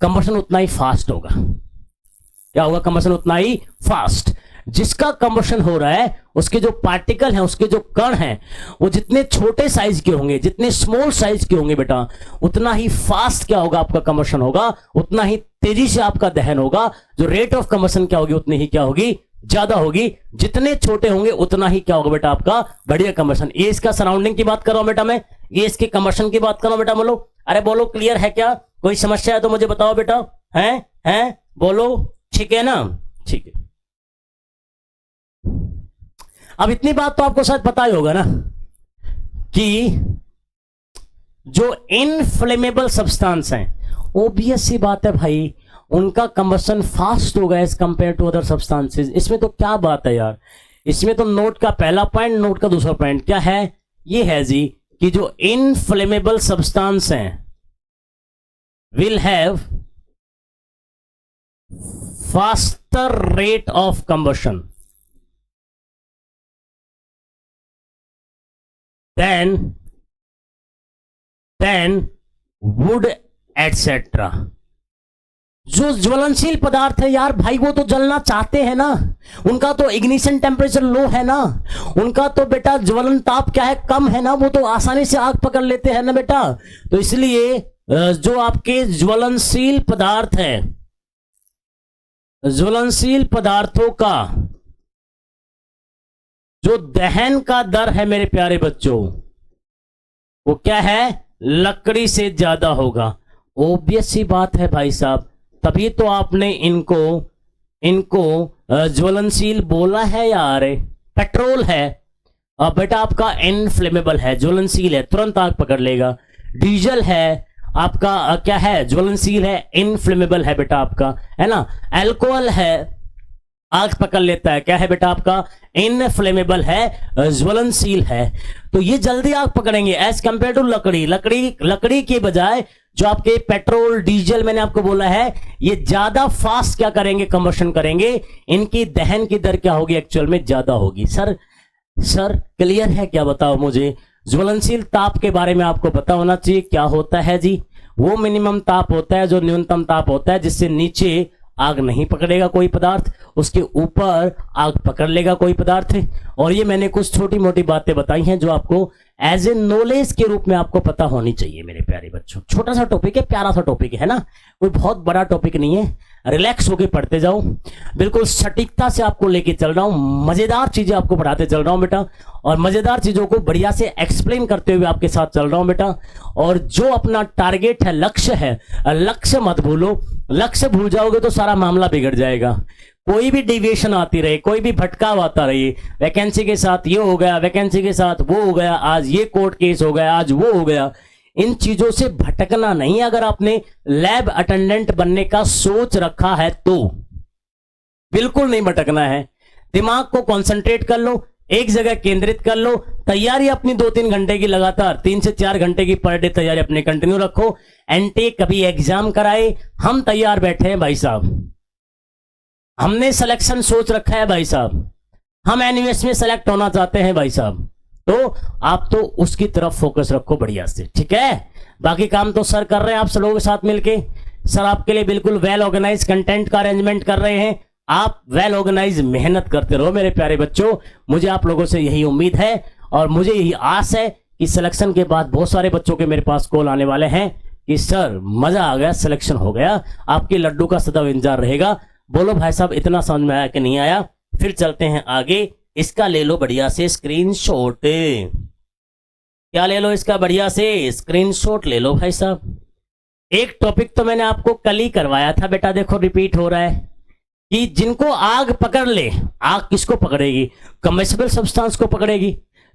कंबशन उतना ही फास्ट होगा। क्या होगा, कंबशन उतना ही फास्ट। जिसका कंबशन हो रहा है उसके जो पार्टिकल हैं, उसके जो कण हैं, वो जितने छोटे साइज के होंगे, जितने स्मॉल साइज के होंगे बेटा, उतना ही फास्ट क्या होगा, आपका कंबशन होगा, उतना ही तेजी से आपका दहन होगा। जो रेट ऑफ कंबशन क्या होगी, उतनी ही क्या होगी, ज्यादा होगी। जितने छोटे होंगे उतना ही क्या होगा बेटा, आपका बढ़िया कंबशन। ये इसका सराउंडिंग की बात कर रहा हूं बेटा मैं, ये इसके कंबशन की बात कर रहा हूं बेटा। बोलो, अरे बोलो, क्लियर है क्या, कोई समस्या है तो मुझे बताओ बेटा, है बोलो, ठीक है ना, ठीक है। अब इतनी बात तो आपको शायद पता ही होगा ना कि जो इनफ्लेमेबल सब्सटेंस हैं, ओबियस सी बात है भाई, उनका कंबशन फास्ट होगा as compare to other substances. इसमें तो क्या बात है यार, इसमें तो नोट का पहला पॉइंट, नोट का दूसरा पॉइंट क्या है ये है जी कि जो इनफ्लेमेबल सब्सटेंस हैं will have faster rate of combustion than wood etcetera. जो ज्वलनशील पदार्थ है यार भाई वो तो जलना चाहते हैं ना, उनका तो इग्निशन टेम्परेचर लो है ना, उनका तो बेटा ज्वलन ताप क्या है कम है ना, वो तो आसानी से आग पकड़ लेते हैं ना बेटा। तो इसलिए जो आपके ज्वलनशील पदार्थ है, ज्वलनशील पदार्थों का जो दहन का दर है मेरे प्यारे बच्चों वो क्या है, लकड़ी से ज्यादा होगा। ओब्वियस सी बात है भाई साहब, तभी तो आपने इनको ज्वलनशील बोला है यार। पेट्रोल है बेटा आपका इनफ्लेमेबल है, ज्वलनशील है, तुरंत आग पकड़ लेगा। डीजल है आपका क्या है, ज्वलनशील है, इनफ्लेमेबल है बेटा आपका, है ना। अल्कोहल है आग पकड़ लेता है, क्या है बेटा आपका, इनफ्लेमेबल है, ज्वलनशील है। तो ये जल्दी आग पकड़ेंगे एज कंपेयर टू लकड़ी के बजाय जो आपके पेट्रोल डीजल मैंने आपको बोला है ये ज्यादा फास्ट क्या करेंगे, कंबशन करेंगे, इनकी दहन की दर क्या होगी, एक्चुअल में ज्यादा होगी। सर क्लियर है क्या, बताओ मुझे। ज्वलनशील ताप के बारे में आपको पता होना चाहिए क्या होता है जी। वो मिनिमम ताप होता है जो न्यूनतम ताप होता है जिससे नीचे आग नहीं पकड़ेगा कोई पदार्थ, उसके ऊपर आग पकड़ लेगा कोई पदार्थ। और ये मैंने कुछ छोटी मोटी बातें बताई हैं जो आपको एज ए नॉलेज के रूप में आपको पता होनी चाहिए मेरे प्यारे बच्चों। छोटा सा टॉपिक है, प्यारा सा टॉपिक है ना, कोई बहुत बड़ा टॉपिक नहीं है। रिलैक्स होके पढ़ते जाओ, बिल्कुल सटीकता से आपको लेके चल रहा हूं, मजेदार चीजें आपको पढ़ाते चल रहा हूं बेटा, और मजेदार चीजों को बढ़िया से एक्सप्लेन करते हुए आपके साथ चल रहा हूं बेटा। और जो अपना टारगेट है, लक्ष्य है, लक्ष्य मत भूलो, लक्ष्य भूल जाओगे तो सारा मामला बिगड़ जाएगा। कोई भी डिविएशन आती रहे, कोई भी भटकाव आता रही, वैकेंसी के साथ ये हो गया, वैकेंसी के साथ वो हो गया, आज ये कोर्ट केस हो गया, आज वो हो गया, इन चीजों से भटकना नहीं। अगर आपने लैब अटेंडेंट बनने का सोच रखा है तो बिल्कुल नहीं भटकना है। दिमाग को कंसंट्रेट कर लो, एक जगह केंद्रित कर लो, तैयारी अपनी 2-3 घंटे की लगातार 3 से 4 घंटे की पर डे तैयारी अपने कंटिन्यू रखो। एनटेक कभी एग्जाम कराए, हम तैयार बैठे हैं भाई साहब, हमने सिलेक्शन सोच रखा है भाई साहब, हम एनयूएस में सेलेक्ट होना चाहते हैं भाई साहब। तो आप तो उसकी तरफ फोकस रखो बढ़िया से, ठीक है। बाकी काम तो सर कर रहे हैं आप सब लोगों के साथ मिलके। सर आपके लिए बिल्कुल वेल ऑर्गेनाइज कंटेंट का अरेंजमेंट कर रहे हैं, आप वेल ऑर्गेनाइज मेहनत करते रहो मेरे प्यारे बच्चों। मुझे आप लोगों से यही उम्मीद है और मुझे यही आस है कि सिलेक्शन के बाद बहुत सारे बच्चों के मेरे पास कॉल आने वाले हैं कि सर मजा आ गया, सिलेक्शन हो गया। आपके लड्डू का सदैव इंतजार रहेगा। बोलो भाई साहब इतना समझ में आया कि नहीं आया, फिर चलते हैं आगे। इसका ले लो बढ़िया से स्क्रीनशॉट, क्या ले लो इसका बढ़िया से स्क्रीनशॉट ले लो भाई साहब। एक टॉपिक तो मैंने आपको कल ही करवाया था बेटा, देखो रिपीट हो रहा है कि जिनको आग पकड़ ले, आग किसको पकड़ेगी, कंबेसिबल सब्सटेंस को पकड़ेगी,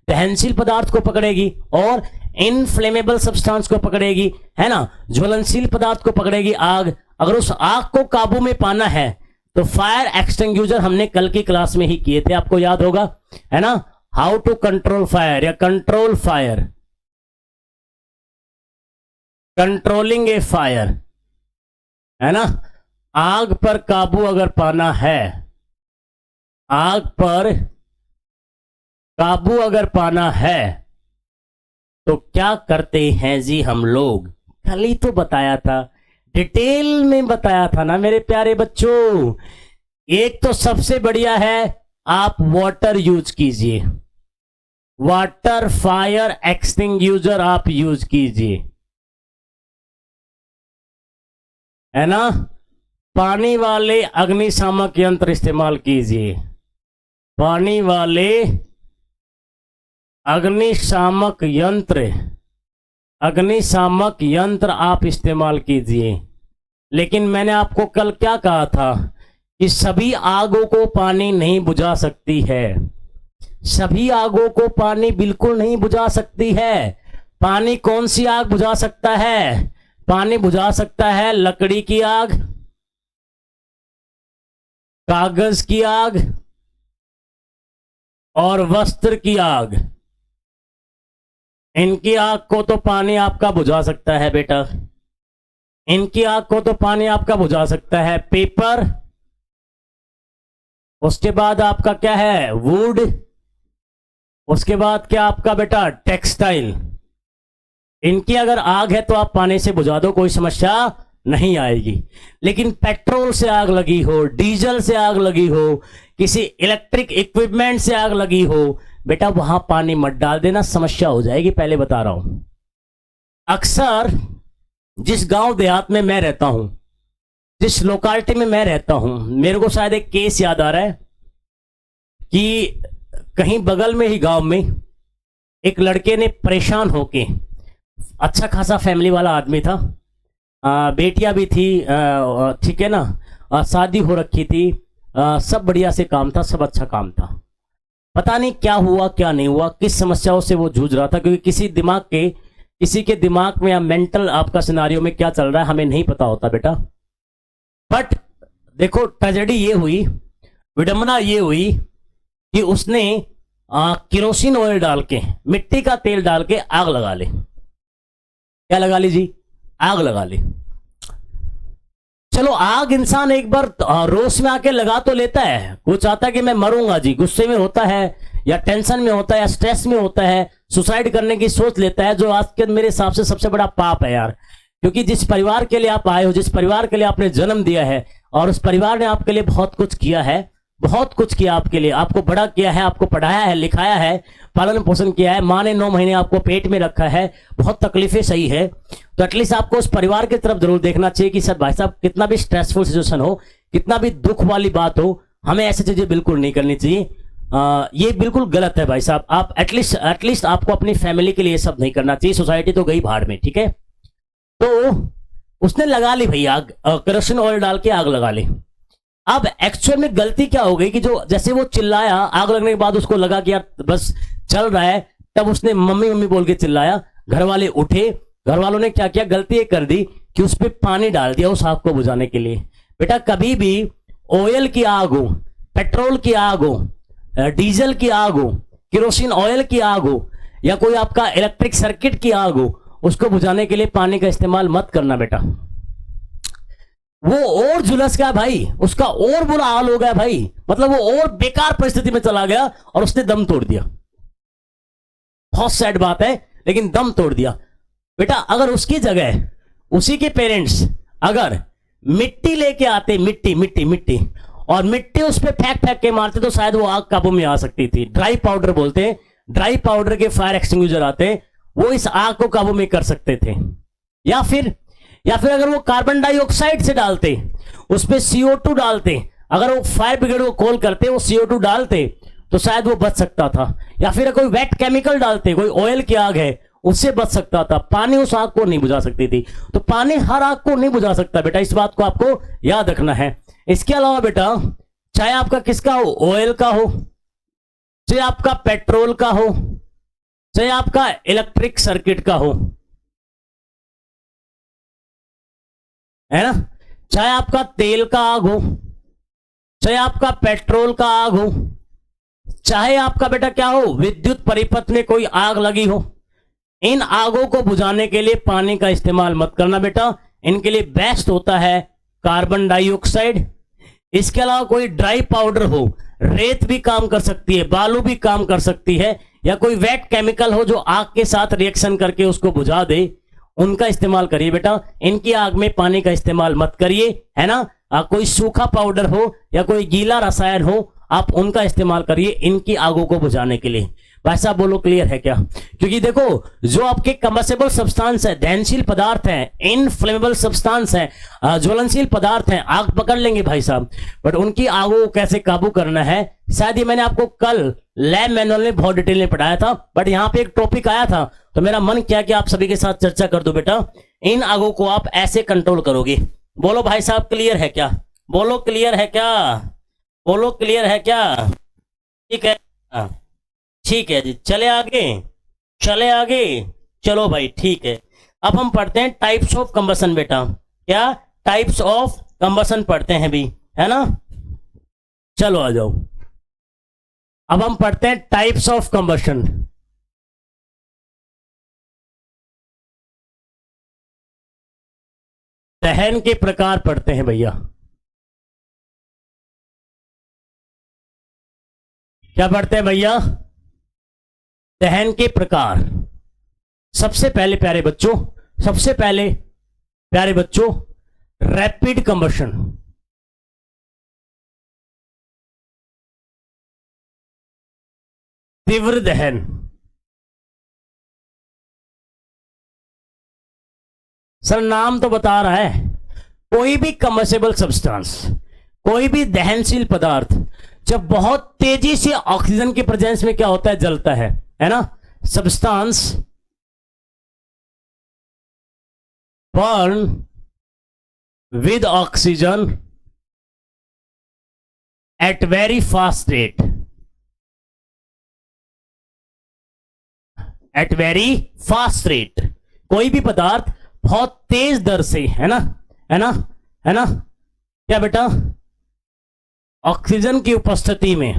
दहनशील पदार्थ को पकड़ेगी और इनफ्लेमेबल सब्सटेंस को पकड़ेगी, है ना, ज्वलनशील पदार्थ को पकड़ेगी आग। अगर उस आग को काबू में पाना है तो फायर एक्सटिंग्विशर हमने कल की क्लास में ही किए थे, आपको याद होगा, है ना, हाउ टू कंट्रोल फायर या कंट्रोल फायर, कंट्रोलिंग ए फायर, है ना। आग पर काबू अगर पाना है, आग पर काबू अगर पाना है तो क्या करते हैं जी हम लोग, कल ही तो बताया था, डिटेल में बताया था ना मेरे प्यारे बच्चों। एक तो सबसे बढ़िया है आप वाटर यूज कीजिए, वाटर फायर एक्सटिंग्विशर आप यूज कीजिए, है ना। पानी वाले अग्निशामक यंत्र इस्तेमाल कीजिए, पानी वाले अग्निशामक यंत्र आप इस्तेमाल कीजिए। लेकिन मैंने आपको कल क्या कहा था कि सभी आगों को पानी नहीं बुझा सकती है, सभी आगों को पानी बिल्कुल नहीं बुझा सकती है। पानी कौन सी आग बुझा सकता है, पानी बुझा सकता है लकड़ी की आग, कागज की आग और वस्त्र की आग, इनकी आग को तो पानी आपका बुझा सकता है बेटा, इनकी आग को तो पानी आपका बुझा सकता है। पेपर, उसके बाद आपका क्या है, वुड, उसके बाद क्या आपका बेटा, टेक्सटाइल। इनकी अगर आग है तो आप पानी से बुझा दो, कोई समस्या नहीं आएगी। लेकिन पेट्रोल से आग लगी हो, डीजल से आग लगी हो, किसी इलेक्ट्रिक इक्विपमेंट से आग लगी हो, बेटा वहां पानी मत डाल देना, समस्या हो जाएगी, पहले बता रहा हूं। अक्सर जिस गांव देहात में मैं रहता हूं, जिस लोकालिटी में मैं रहता हूं, मेरे को शायद एक केस याद आ रहा है कि कहीं बगल में ही गांव में एक लड़के ने परेशान होके, अच्छा खासा फैमिली वाला आदमी था, बेटियां भी थी, ठीक है ना, शादी हो रखी थी, सब बढ़िया से काम था, सब अच्छा काम था। पता नहीं क्या हुआ क्या नहीं हुआ, किस समस्याओं से वो जूझ रहा था, क्योंकि किसी के दिमाग में या मेंटल आपका सिनारियो में क्या चल रहा है हमें नहीं पता होता बेटा। बट देखो ट्रेजेडी ये हुई, विडंबना ये हुई कि उसने केरोसिन ऑयल डाल के, मिट्टी का तेल डाल के आग लगा ली। क्या लगा ली जी, आग लगा ली। चलो आग इंसान एक बार रोष में आके लगा तो लेता है, वो चाहता है कि मैं मरूंगा जी, गुस्से में होता है या टेंशन में होता है या स्ट्रेस में होता है, सुसाइड करने की सोच लेता है, जो आज के मेरे हिसाब से सबसे बड़ा पाप है यार। क्योंकि जिस परिवार के लिए आप आए हो, जिस परिवार के लिए आपने जन्म दिया है, और उस परिवार ने आपके लिए बहुत कुछ किया है, बहुत कुछ किया आपके लिए, आपको बड़ा किया है, आपको पढ़ाया है, लिखाया है, पालन पोषण किया है, माँ ने 9 महीने आपको पेट में रखा है, बहुत तकलीफें सही है, तो एटलीस्ट आपको उस परिवार की तरफ जरूर देखना चाहिए कि सर भाई साहब कितना भी स्ट्रेसफुल सिचुएशन हो, कितना भी दुख वाली बात हो, हमें ऐसी चीजें बिल्कुल नहीं करनी चाहिए। ये बिल्कुल गलत है भाई साहब। आप एटलीस्ट आपको अपनी फैमिली के लिए सब नहीं करना चाहिए। सोसाइटी तो गई भाड़ में, ठीक है। तो उसने लगा ली भाई आग, केरोसिन ऑयल डाल के आग लगा ली। अब एक्चुअल में गलती क्या हो गई कि जो जैसे वो चिल्लाया, आग लगने के बाद उसको लगा कि यार बस चल रहा है, तब उसने मम्मी मम्मी बोल के चिल्लाया, घर वाले उठे, घर वालों ने क्या किया, गलती ये कर दी कि उस पर पानी डाल दिया उस आग को बुझाने के लिए। बेटा कभी भी ऑयल की आग हो, पेट्रोल की आग हो, डीजल की आग हो, केरोसिन ऑयल की आग हो, या कोई आपका इलेक्ट्रिक सर्किट की आग हो, उसको बुझाने के लिए पानी का इस्तेमाल मत करना बेटा। वो और झुलस गया भाई, उसका और बुरा हाल हो गया भाई, मतलब वो और बेकार परिस्थिति में चला गया और उसने दम तोड़ दिया। बहुत सैड बात है, लेकिन दम तोड़ दिया। बेटा अगर उसकी जगह उसी के पेरेंट्स अगर मिट्टी लेके आते, मिट्टी मिट्टी मिट्टी, और मिट्टी उस पर फेंक फेंक के मारते, तो शायद वो आग काबू में आ सकती थी। ड्राई पाउडर बोलते हैं, ड्राई पाउडर के फायर एक्सटिंग्विशर आते हैं, वो इस आग को काबू में कर सकते थे। या फिर अगर वो कार्बन डाइऑक्साइड से डालते, उस पर CO2 डालते, अगर वो फायर ब्रिगेड को कॉल करते, वो CO2 डालते, तो शायद वो बच सकता था। या फिर कोई वेट केमिकल डालते, कोई ऑयल की आग है उससे बच सकता था। पानी उस आग को नहीं बुझा सकती थी। तो पानी हर आग को नहीं बुझा सकता बेटा, इस बात को आपको याद रखना है। इसके अलावा बेटा चाहे आपका किसका हो, ऑयल का हो, चाहे आपका पेट्रोल का हो, चाहे आपका इलेक्ट्रिक सर्किट का हो, है ना, चाहे आपका तेल का आग हो, चाहे आपका पेट्रोल का आग हो, चाहे आपका बेटा क्या हो, विद्युत परिपथ में कोई आग लगी हो, इन आगों को बुझाने के लिए पानी का इस्तेमाल मत करना बेटा। इनके लिए बेस्ट होता है कार्बन डाइऑक्साइड। इसके अलावा कोई ड्राई पाउडर हो, रेत भी काम कर सकती है, बालू भी काम कर सकती है, या कोई वेट केमिकल हो जो आग के साथ रिएक्शन करके उसको बुझा दे, उनका इस्तेमाल करिए बेटा। इनकी आग में पानी का इस्तेमाल मत करिए, है ना। कोई सूखा पाउडर हो या कोई गीला रसायन हो, आप उनका इस्तेमाल करिए इनकी आगों को बुझाने के लिए। भाई साहब बोलो क्लियर है क्या? क्योंकि देखो जो आपके कंबस्टेबल सब्सटेंस है, दहनशील पदार्थ है, इनफ्लेमेबल सब्सटेंस है, ज्वलनशील पदार्थ है, आग पकड़ लेंगे भाई साहब, बट उनकी आगों को कैसे काबू करना है, शायद ये मैंने आपको कल लैब मैनुअल में बहुत डिटेल में पढ़ाया था, बट यहाँ पे एक टॉपिक आया था तो मेरा मन किया कि आप सभी के साथ चर्चा कर दो बेटा। इन आगों को आप ऐसे कंट्रोल करोगे। बोलो भाई साहब क्लियर है क्या? बोलो क्लियर है क्या? बोलो क्लियर है क्या? ठीक है, ठीक है जी, चले आगे, चले आगे, चलो भाई ठीक है। अब हम पढ़ते हैं टाइप्स ऑफ कंबसन बेटा। क्या टाइप्स ऑफ कंबसन पढ़ते हैं भी, है ना। चलो आ जाओ, अब हम पढ़ते हैं टाइप्स ऑफ कंबसन। दहन के प्रकार पढ़ते हैं भैया। क्या पढ़ते हैं भैया? दहन के प्रकार। सबसे पहले प्यारे बच्चों, सबसे पहले प्यारे बच्चों, रैपिड कंबशन। तीव्र दहन। सर नाम तो बता रहा है, कोई भी कंबसेबल सब्सटेंस, कोई भी दहनशील पदार्थ जब बहुत तेजी से ऑक्सीजन की प्रेजेंस में क्या होता है, जलता है ना। Substance burn with oxygen at very fast rate, at very fast rate. कोई भी पदार्थ बहुत तेज दर से, है ना, है ना, है ना, क्या बेटा, ऑक्सीजन की उपस्थिति में,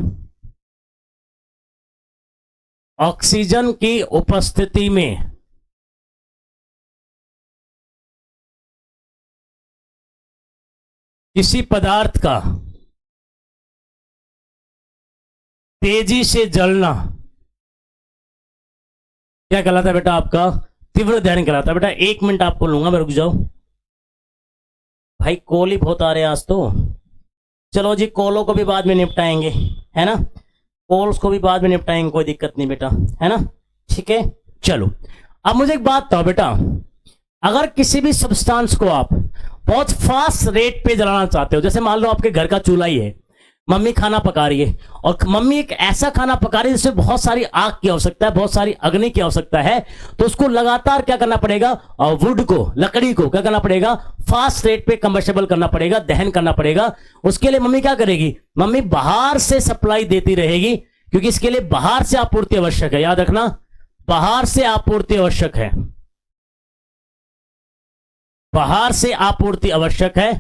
ऑक्सीजन की उपस्थिति में किसी पदार्थ का तेजी से जलना क्या कहलाता है बेटा? आपका तीव्र दहन कहलाता है। बेटा 1 मिनट आपको लूंगा, मैं रुक जाओ भाई, कॉल ही बहुत आ रहे हैं आज तो। चलो जी, कॉलों को भी बाद में निपटाएंगे, है ना, कॉल्स को भी बाद में निपटाएंगे, कोई दिक्कत नहीं बेटा, है ना, ठीक है। चलो अब मुझे एक बात बताओ बेटा, अगर किसी भी सब्सटेंस को आप बहुत फास्ट रेट पे जलाना चाहते हो, जैसे मान लो आपके घर का चूल्हा ही है, मम्मी खाना पका रही है और मम्मी एक ऐसा खाना पका रही है जिसमें बहुत सारी आग की आवश्यकता है, बहुत सारी अग्नि की आवश्यकता है, तो उसको लगातार क्या करना पड़ेगा, और वुड को, लकड़ी को क्या करना पड़ेगा, फास्ट रेट पे कंबस्टेबल करना पड़ेगा, दहन करना पड़ेगा। उसके लिए मम्मी क्या करेगी, मम्मी बाहर से सप्लाई देती रहेगी, क्योंकि इसके लिए बाहर से आपूर्ति आवश्यक है, याद रखना, बाहर से आपूर्ति आवश्यक है, बाहर से आपूर्ति आवश्यक है,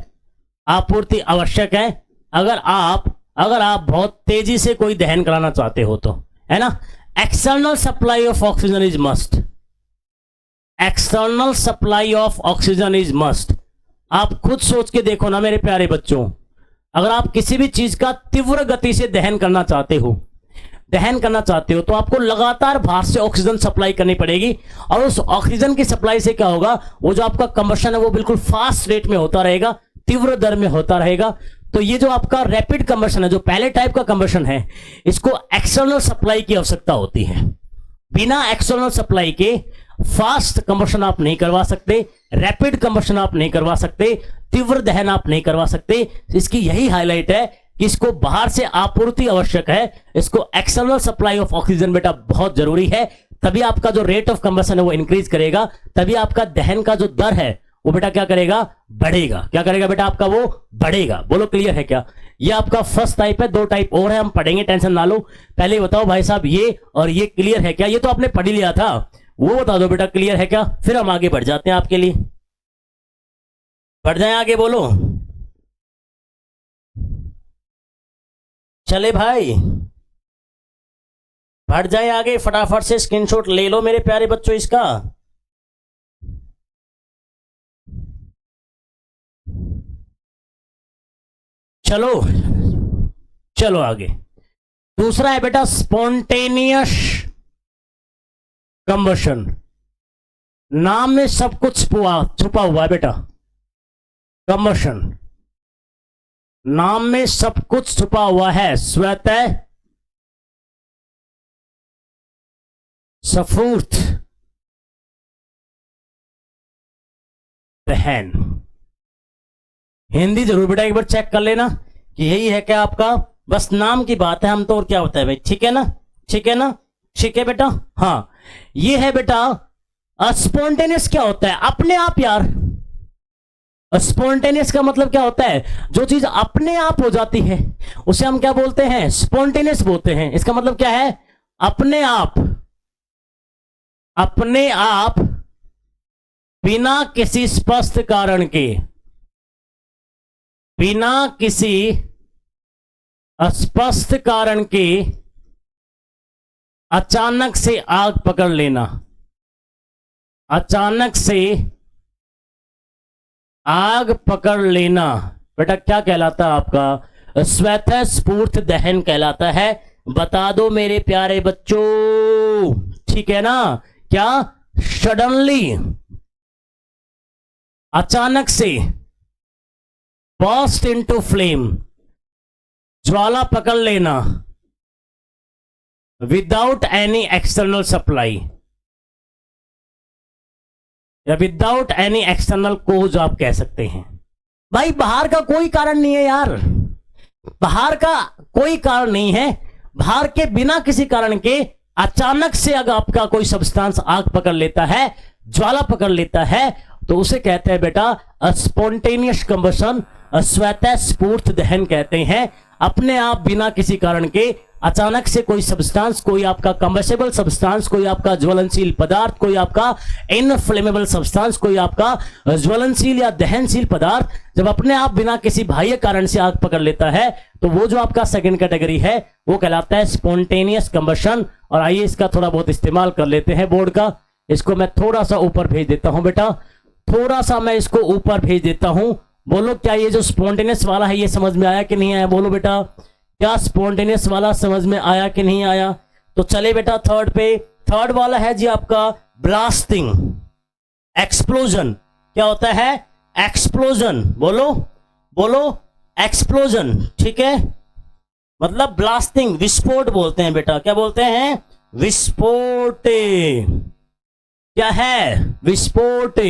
आपूर्ति आवश्यक है। अगर आप बहुत तेजी से कोई दहन कराना चाहते हो तो, है ना, external supply of oxygen is must, external supply of oxygen is must. आप खुद सोच के देखो ना मेरे प्यारे बच्चों, अगर आप किसी भी चीज का तीव्र गति से दहन करना चाहते हो, तो आपको लगातार बाहर से ऑक्सीजन सप्लाई करनी पड़ेगी, और उस ऑक्सीजन की सप्लाई से क्या होगा, वो जो आपका कंबशन है वो बिल्कुल फास्ट रेट में होता रहेगा, तीव्र दर में होता रहेगा। तो ये जो आपका रैपिड कंबशन है, जो पहले टाइप का कंबशन है, इसको एक्सटर्नल सप्लाई की आवश्यकता होती है। बिना एक्सटर्नल सप्लाई के फास्ट कंबशन आप नहीं करवा सकते, रैपिड कंबशन आप नहीं करवा सकते, तीव्र दहन आप नहीं करवा सकते। इसकी यही हाईलाइट है कि इसको बाहर से आपूर्ति आवश्यक है, इसको एक्सटर्नल सप्लाई ऑफ ऑक्सीजन बेटा बहुत जरूरी है, तभी आपका जो रेट ऑफ कंबशन है वो इंक्रीज करेगा, तभी आपका दहन का जो दर है वो बेटा क्या करेगा, बढ़ेगा। क्या करेगा बेटा आपका, वो बढ़ेगा। बोलो क्लियर है क्या? ये आपका फर्स्ट टाइप है, 2 टाइप और है, हम पढ़ेंगे, टेंशन ना लो। पहले बताओ भाई साहब, ये और ये क्लियर है क्या? ये तो आपने पढ़ ही लिया था, वो बता दो बेटा क्लियर है क्या, फिर हम आगे बढ़ जाते हैं आपके लिए। बढ़ जाए आगे, बोलो चले भाई, बढ़ जाए आगे, फटाफट से स्क्रीनशॉट ले लो मेरे प्यारे बच्चों इसका। चलो चलो आगे। दूसरा है बेटा स्पॉन्टेनियस कंबशन। नाम में सब कुछ छुपा हुआ है बेटा, कंबशन नाम में सब कुछ छुपा हुआ है। स्वतः स्फूर्त दहन। हिंदी जरूर बेटा एक बार चेक कर लेना कि यही है क्या आपका, बस नाम की बात है, हम तो और क्या होता है भाई, ठीक है ना, ठीक है ना, ठीक है बेटा। हाँ ये है बेटा स्पॉन्टेनियस। क्या होता है, अपने आप यार। स्पॉन्टेनियस का मतलब क्या होता है, जो चीज अपने आप हो जाती है उसे हम क्या बोलते हैं, स्पॉन्टेनियस बोलते हैं। इसका मतलब क्या है, अपने आप, अपने आप बिना किसी स्पष्ट कारण के, बिना किसी स्पष्ट कारण के अचानक से आग पकड़ लेना, अचानक से आग पकड़ लेना बेटा क्या कहलाता है आपका? स्वतः स्फूर्त दहन कहलाता है। बता दो मेरे प्यारे बच्चों, ठीक है ना? क्या? सडनली, अचानक से, बर्स्ट इनटू फ्लेम, ज्वाला पकड़ लेना, विदाउट एनी एक्सटर्नल सप्लाई या विदाउट एनी एक्सटर्नल कोज आप कह सकते हैं। भाई बाहर का कोई कारण नहीं है यार, बाहर का कोई कारण नहीं है। बाहर के बिना किसी कारण के अचानक से अगर आपका कोई सब्सटेंस आग पकड़ लेता है, ज्वाला पकड़ लेता है, तो उसे कहते हैं बेटा स्पॉन्टेनियस कंबशन, स्वतः स्फूर्त दहन कहते हैं। अपने आप बिना किसी कारण के अचानक से कोई सब्सटेंस, कोई आपका कंबसेबल सब्सटेंस, कोई आपका ज्वलनशील पदार्थ, कोई आपका इनफ्लेमेबल सब्सटेंस, कोई आपका ज्वलनशील या दहनशील पदार्थ जब अपने आप बिना किसी बाह्य कारण से आग पकड़ लेता है, तो वो जो आपका सेकंड कैटेगरी है वो कहलाता है स्पॉन्टेनियस कंबशन। और आइए इसका थोड़ा बहुत इस्तेमाल कर लेते हैं बोर्ड का। इसको मैं थोड़ा सा ऊपर भेज देता हूं बेटा, थोड़ा सा मैं इसको ऊपर भेज देता हूं। बोलो क्या ये जो स्पॉन्टेनियस वाला है ये समझ में आया कि नहीं आया? बोलो बेटा, क्या स्पॉन्टेनियस वाला समझ में आया कि नहीं आया? तो चले बेटा थर्ड पे। थर्ड वाला है जी आपका ब्लास्टिंग, एक्सप्लोजन। क्या होता है? एक्सप्लोजन। बोलो बोलो, एक्सप्लोजन, ठीक है? मतलब ब्लास्टिंग, विस्फोट बोलते हैं बेटा। क्या बोलते हैं? विस्फोट। क्या है? विस्फोट।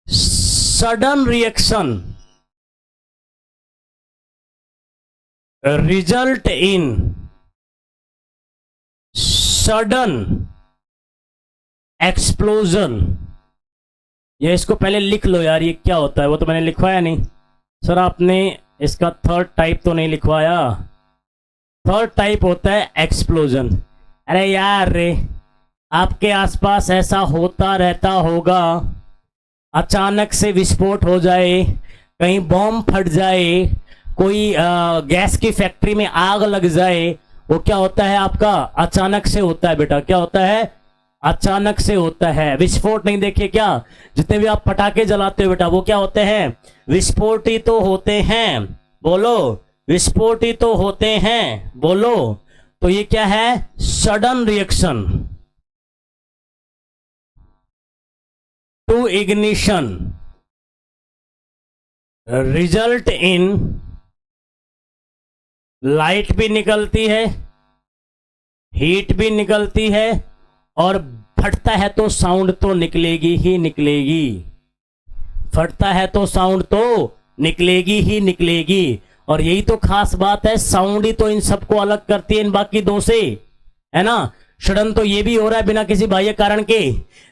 Sudden reaction result in sudden explosion. ये इसको पहले लिख लो यार, ये क्या होता है? वो तो मैंने लिखवाया नहीं सर, आपने इसका थर्ड टाइप तो नहीं लिखवाया। थर्ड टाइप होता है एक्सप्लोजन। अरे यार रे, आपके आसपास ऐसा होता रहता होगा, अचानक से विस्फोट हो जाए, कहीं बॉम्ब फट जाए, कोई गैस की फैक्ट्री में आग लग जाए, वो क्या होता है आपका? अचानक से होता है बेटा। क्या होता है? अचानक से होता है। विस्फोट नहीं देखे क्या? जितने भी आप पटाखे जलाते हो बेटा वो क्या होते हैं? विस्फोट ही तो होते हैं। बोलो, विस्फोट ही तो होते हैं। बोलो, तो ये क्या है? Sudden reaction to ignition result in, light भी निकलती है, हीट भी निकलती है, और फटता है तो साउंड तो निकलेगी ही निकलेगी। फटता है तो साउंड तो निकलेगी ही निकलेगी। और यही तो खास बात है, साउंड ही तो इन सबको अलग करती है इन बाकी दो से, है ना? सडन तो ये भी हो रहा है बिना किसी बाह्य कारण के,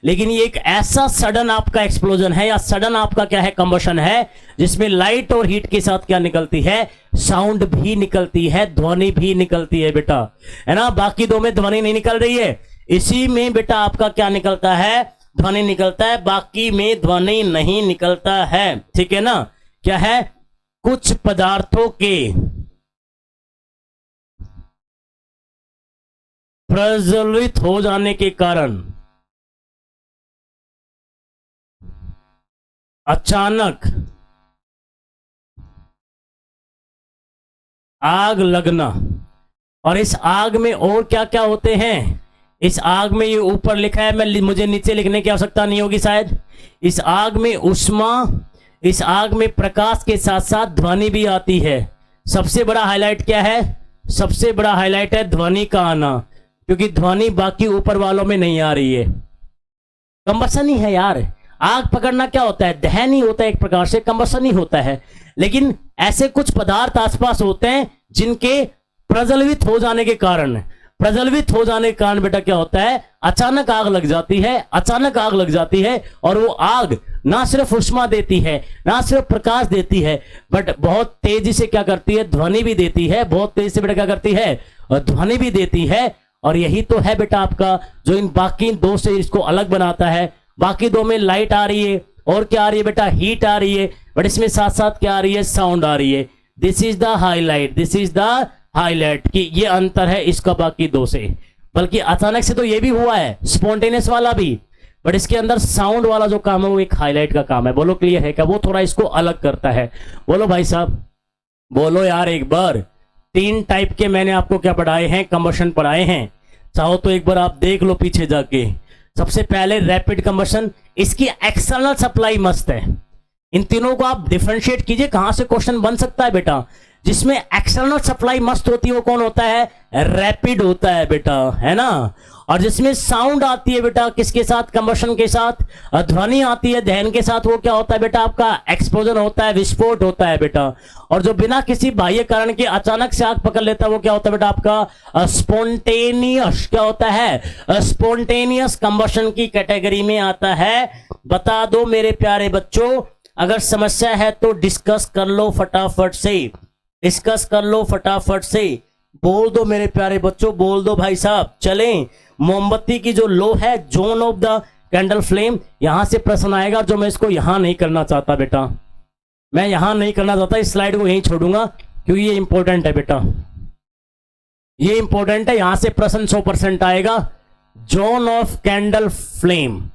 लेकिन ये एक ऐसा सडन आपका एक्सप्लोजन है या सडन आपका क्या है? कंबशन है, जिसमें लाइट और हीट के साथ क्या निकलती है? साउंड भी निकलती है, ध्वनि भी निकलती है बेटा, है ना? बाकी दो में ध्वनि नहीं निकल रही है, इसी में बेटा आपका क्या निकलता है? ध्वनि निकलता है, बाकी में ध्वनि नहीं निकलता है, ठीक है ना? क्या है? कुछ पदार्थों के प्रज्वलित हो जाने के कारण अचानक आग लगना। और इस आग में और क्या क्या होते हैं? इस आग में ये ऊपर लिखा है, मैं मुझे नीचे लिखने की आवश्यकता नहीं होगी शायद। इस आग में उष्मा, इस आग में प्रकाश के साथ साथ ध्वनि भी आती है। सबसे बड़ा हाईलाइट क्या है? सबसे बड़ा हाईलाइट है ध्वनि का आना, क्योंकि ध्वनि बाकी ऊपर वालों में नहीं आ रही है। कंबसन ही है यार। आग पकड़ना क्या होता है? दहन ही होता है, एक प्रकार से कंबसन ही होता है। लेकिन ऐसे कुछ पदार्थ आसपास होते हैं जिनके प्रज्वलित हो जाने के कारण, प्रज्वलित हो जाने के कारण बेटा क्या होता है? अचानक आग लग जाती है। अचानक आग लग जाती है और वो आग ना सिर्फ उष्मा देती है, ना सिर्फ प्रकाश देती है, बट बहुत तेजी से क्या करती है? ध्वनि भी देती है। बहुत तेजी से बेटा क्या करती है? ध्वनि भी देती है। और यही तो है बेटा आपका जो इन बाकी दो से इसको अलग बनाता है। बाकी दो में लाइट आ रही है, और क्या आ रही है बेटा? हीट आ रही है, बट इसमें साथ साथ क्या आ रही है? साउंड आ रही है। This is the highlight, this is the highlight, कि ये अंतर है इसका बाकी दो से। बल्कि अचानक से तो ये भी हुआ है, स्पॉन्टेनियस वाला भी, बट इसके अंदर साउंड वाला जो काम है वो एक हाईलाइट का काम है। बोलो क्लियर है क्या? वो थोड़ा इसको अलग करता है। बोलो भाई साहब, बोलो यार एक बार। 3 टाइप के मैंने आपको क्या पढ़ाए हैं? कंबशन पढ़ाए हैं। चाहो तो एक बार आप देख लो पीछे जाके। सबसे पहले रैपिड कंबशन, इसकी एक्सटर्नल सप्लाई मस्त है। इन तीनों को आप डिफरेंशिएट कीजिए, कहां से क्वेश्चन बन सकता है बेटा। जिसमें एक्सटर्नल सप्लाई मस्त होती है वो कौन होता है? रैपिड होता है बेटा, है ना। और जिसमें साउंड आती है बेटा किसके साथ? कंबशन के साथ। ध्वनि आती है दहन के साथ, वो क्या होता है बेटा? आपका एक्सप्लोजन होता है, विस्फोट होता है बेटा। और जो बिना किसी बाह्य कारण के अचानक से आग पकड़ लेता है वो क्या होता है बेटा? आपका स्पॉन्टेनियस। क्या होता है? स्पॉन्टेनियस कंबशन की कैटेगरी में आता है। बता दो मेरे प्यारे बच्चों, अगर समस्या है तो डिस्कस कर लो फटाफट से, डिस्कस कर लो फटाफट से। बोल दो मेरे प्यारे बच्चों, बोल दो भाई साहब। चलें, मोमबत्ती की जो लो है, zone of the candle flame, यहां से प्रश्न आएगा जो मैं इसको यहां नहीं करना चाहता बेटा। मैं यहां नहीं करना चाहता, इस स्लाइड को यहीं छोड़ूंगा क्योंकि ये इंपॉर्टेंट है बेटा, ये इंपॉर्टेंट है। यहां से प्रश्न 100% आएगा। जोन ऑफ कैंडल फ्लेम,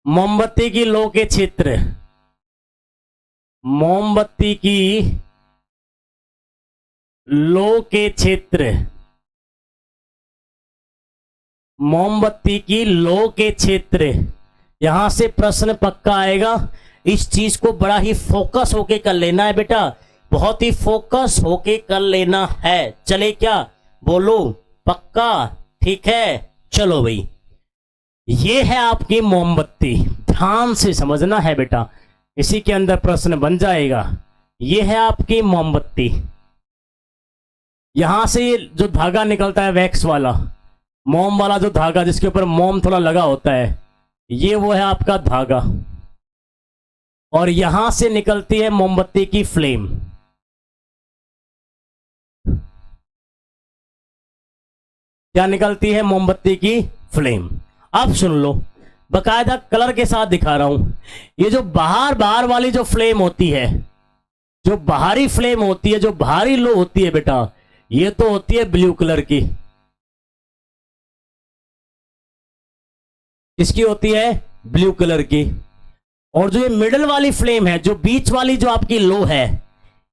मोमबत्ती की लो के क्षेत्र, मोमबत्ती की लो के क्षेत्र, मोमबत्ती की लो के क्षेत्र, यहां से प्रश्न पक्का आएगा। इस चीज को बड़ा ही फोकस होके कर लेना है बेटा, बहुत ही फोकस होके कर लेना है। चले क्या? बोलो पक्का? ठीक है, चलो भाई। ये है आपकी मोमबत्ती, ध्यान से समझना है बेटा, इसी के अंदर प्रश्न बन जाएगा। ये है आपकी मोमबत्ती। यहां से ये जो धागा निकलता है वैक्स वाला, मोम वाला जो धागा जिसके ऊपर मोम थोड़ा लगा होता है, ये वो है आपका धागा। और यहां से निकलती है मोमबत्ती की फ्लेम। क्या निकलती है? मोमबत्ती की फ्लेम। अब सुन लो, बकायदा कलर के साथ दिखा रहा हूं। ये जो बाहर वाली जो फ्लेम होती है, जो बाहरी फ्लेम होती है, जो बाहरी लो होती है बेटा, ये तो होती है ब्लू कलर की। इसकी होती है ब्लू कलर की। और जो ये मिडल वाली फ्लेम है, जो बीच वाली जो आपकी लो है,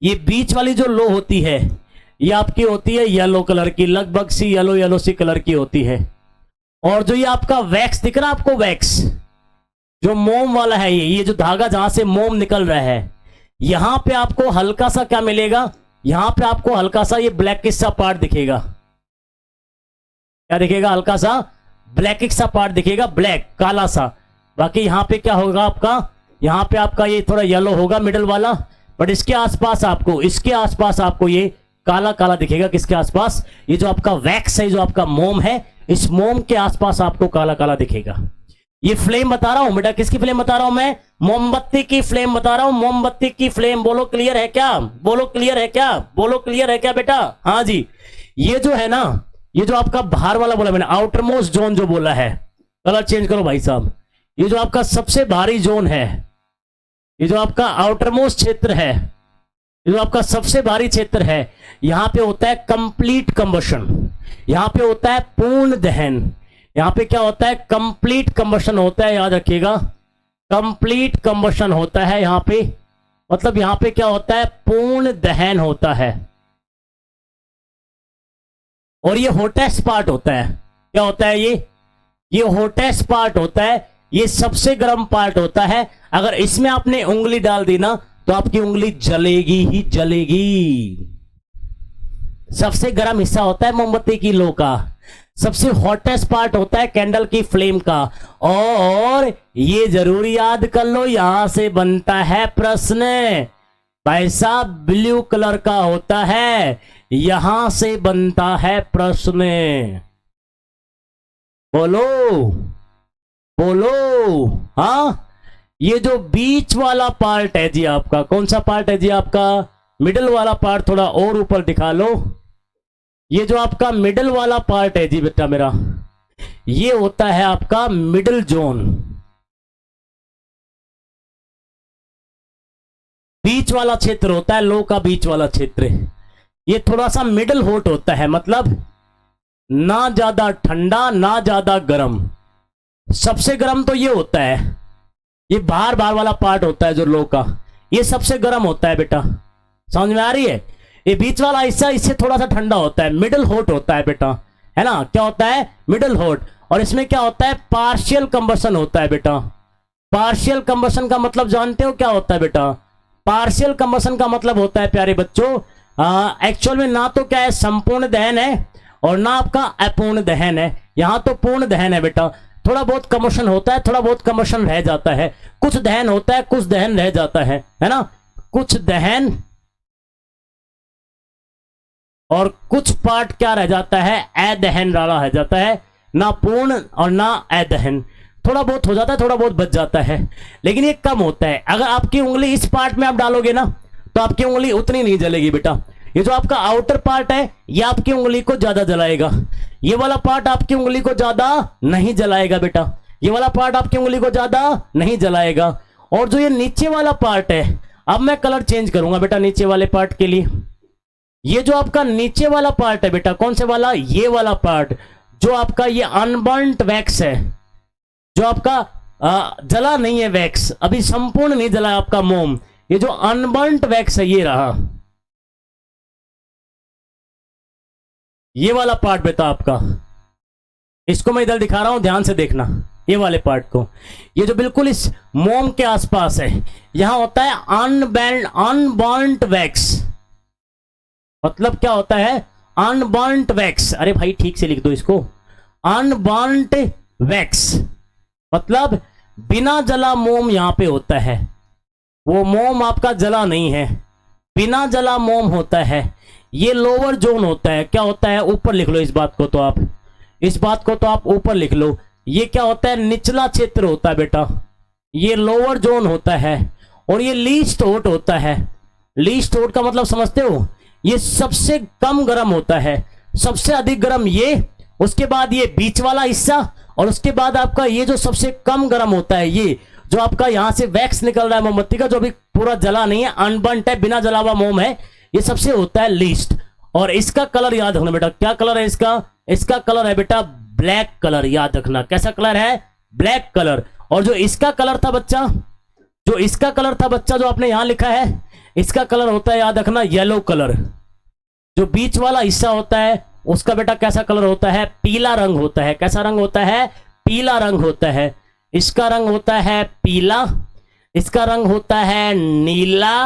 ये बीच वाली जो लो होती है, ये आपकी होती है येलो कलर की, लगभग सी येलो सी कलर की होती है। और जो ये आपका वैक्स दिख रहा है आपको, वैक्स जो मोम वाला है, ये जो धागा जहां से मोम निकल रहा है, यहां पे आपको हल्का सा क्या मिलेगा? यहां पे आपको हल्का सा ये ब्लैकिश सा पार्ट दिखेगा। क्या दिखेगा? हल्का सा ब्लैकिश सा पार्ट दिखेगा, ब्लैक काला सा। बाकी यहां पे क्या होगा आपका? यहां पे आपका ये थोड़ा येलो होगा मिडल वाला, बट इसके आसपास आपको, इसके आसपास आपको ये काला काला दिखेगा। किसके आसपास? ये जो आपका वैक्स है, जो आपका मोम है, इस मोम के आसपास आपको काला काला दिखेगा। ये फ्लेम बता रहा हूं बेटा, किसकी फ्लेम बता रहा हूं मैं? मोमबत्ती की फ्लेम बता रहा हूं, मोमबत्ती की फ्लेम। बोलो क्लियर है क्या? बोलो क्लियर है क्या? बोलो क्लियर है क्या बेटा? हाँ जी। ये जो है ना, ये जो आपका बाहर वाला बोला मैंने, आउटर मोस्ट जोन जो बोला है, कलर चेंज करो भाई साहब। ये जो आपका सबसे भारी जोन है, ये जो आपका आउटर मोस्ट क्षेत्र है, ये जो आपका सबसे भारी क्षेत्र है, यहां पे होता है कंप्लीट कंबशन, यहां पे होता है पूर्ण दहन। यहां पे क्या होता है? कंप्लीट कंबशन होता है, याद रखिएगा, कंप्लीट कंबशन होता है यहां पे। मतलब यहां पे क्या होता है? पूर्ण दहन होता है। और ये हॉटेस्ट पार्ट होता है। क्या होता है ये हॉटेस्ट पार्ट होता है, ये सबसे गर्म पार्ट होता है। अगर इसमें आपने उंगली डाल दी ना तो आपकी उंगली जलेगी ही जलेगी। सबसे गर्म हिस्सा होता है मोमबत्ती की लो का, सबसे हॉटेस्ट पार्ट होता है कैंडल की फ्लेम का। और ये जरूर याद कर लो, यहां से बनता है प्रश्न। भाई साहब ब्लू कलर का होता है, यहां से बनता है प्रश्न। बोलो बोलो। हाँ, ये जो बीच वाला पार्ट है जी आपका, कौन सा पार्ट है जी आपका? मिडल वाला पार्ट। थोड़ा और ऊपर दिखा लो। ये जो आपका मिडल वाला पार्ट है जी बेटा मेरा, ये होता है आपका मिडल जोन। बीच वाला क्षेत्र होता है लो का, बीच वाला क्षेत्र। ये थोड़ा सा मिडल हॉट होता है, मतलब ना ज्यादा ठंडा ना ज्यादा गर्म। सबसे गर्म तो ये होता है, ये बाहर बाहर वाला पार्ट होता है जो लो का, ये सबसे गर्म होता है बेटा, समझ में आ रही है। ये बीच वाला हिस्सा इससे थोड़ा सा ठंडा होता है, मिडिल हॉट होता है बेटा, है ना, क्या होता है, मिडिल हॉट। और इसमें क्या होता है, पार्शियल कंबशन होता है बेटा। पार्शियल कंबशन का मतलब जानते हो क्या होता है बेटा? पार्शियल कंबशन का मतलब होता है प्यारे बच्चों, एक्चुअल में ना तो क्या है संपूर्ण दहन है और ना आपका अपूर्ण दहन है, यहां तो पूर्ण दहन है बेटा। थोड़ा बहुत कंबशन होता है, थोड़ा बहुत कंबशन रह जाता है, कुछ दहन होता है, कुछ दहन रह जाता है ना, कुछ दहन और कुछ पार्ट क्या रह जाता है, अदहन वाला रह जाता है, ना पूर्ण और ना अदहन। थोड़ा बहुत हो जाता है, थोड़ा बहुत बच जाता है, लेकिन ये कम होता है। अगर आपकी उंगली इस पार्ट में आप डालोगे ना तो आपकी उंगली उतनी नहीं जलेगी बेटा। ये जो आपका आउटर पार्ट है ये आपकी उंगली को ज्यादा जलाएगा, ये वाला पार्ट आपकी उंगली को ज्यादा नहीं जलाएगा बेटा, ये वाला पार्ट आपकी उंगली को ज्यादा नहीं जलाएगा। और जो ये नीचे वाला पार्ट है, अब मैं कलर चेंज करूंगा बेटा नीचे वाले पार्ट के लिए। ये जो आपका नीचे वाला पार्ट है बेटा, कौन से वाला, ये वाला पार्ट जो आपका ये अनबर्न्ट वैक्स है, जो आपका जला नहीं है वैक्स, अभी संपूर्ण नहीं जला आपका मोम, ये जो अनबर्न्ट वैक्स है ये रहा, ये वाला पार्ट बेटा आपका, इसको मैं इधर दिखा रहा हूं, ध्यान से देखना ये वाले पार्ट को। ये जो बिल्कुल इस मोम के आसपास है, यहां होता है अनबर्न्ट वैक्स। मतलब क्या होता है, अनबर्न्ट वैक्स। अरे भाई ठीक से लिख दो इसको, अनबर्न्ट वैक्स मतलब बिना जला मोम यहां पे होता है। वो मोम आपका जला नहीं है, बिना जला मोम होता है। ये लोअर जोन होता है, क्या होता है, ऊपर लिख लो इस बात को, तो आप इस बात को तो आप ऊपर लिख लो। ये क्या होता है, निचला क्षेत्र होता है बेटा, ये लोअर जोन होता है। और ये लीस्ट हॉट होता है। लीस्ट हॉट का मतलब समझते हो, ये सबसे कम गर्म होता है, सबसे अधिक गर्म ये, उसके बाद ये बीच वाला हिस्सा, और उसके बाद आपका ये जो सबसे कम गर्म होता है, ये जो आपका यहां से वैक्स निकल रहा है मोमबत्ती का, जो अभी पूरा जला नहीं है, अनबर्न्ट है, बिना जला हुआ मोम है, ये सबसे होता है लीस्ट। और इसका कलर याद रखना बेटा, क्या कलर है इसका, इसका कलर है बेटा ब्लैक कलर, याद रखना कैसा कलर है, ब्लैक कलर। और जो इसका कलर था बच्चा, जो इसका कलर था बच्चा, जो आपने यहां लिखा है, इसका कलर होता है याद रखना येलो कलर। जो बीच वाला हिस्सा होता है उसका बेटा कैसा कलर होता है, पीला रंग होता है। कैसा रंग होता है, पीला रंग होता है। इसका रंग होता है पीला, इसका रंग होता है नीला,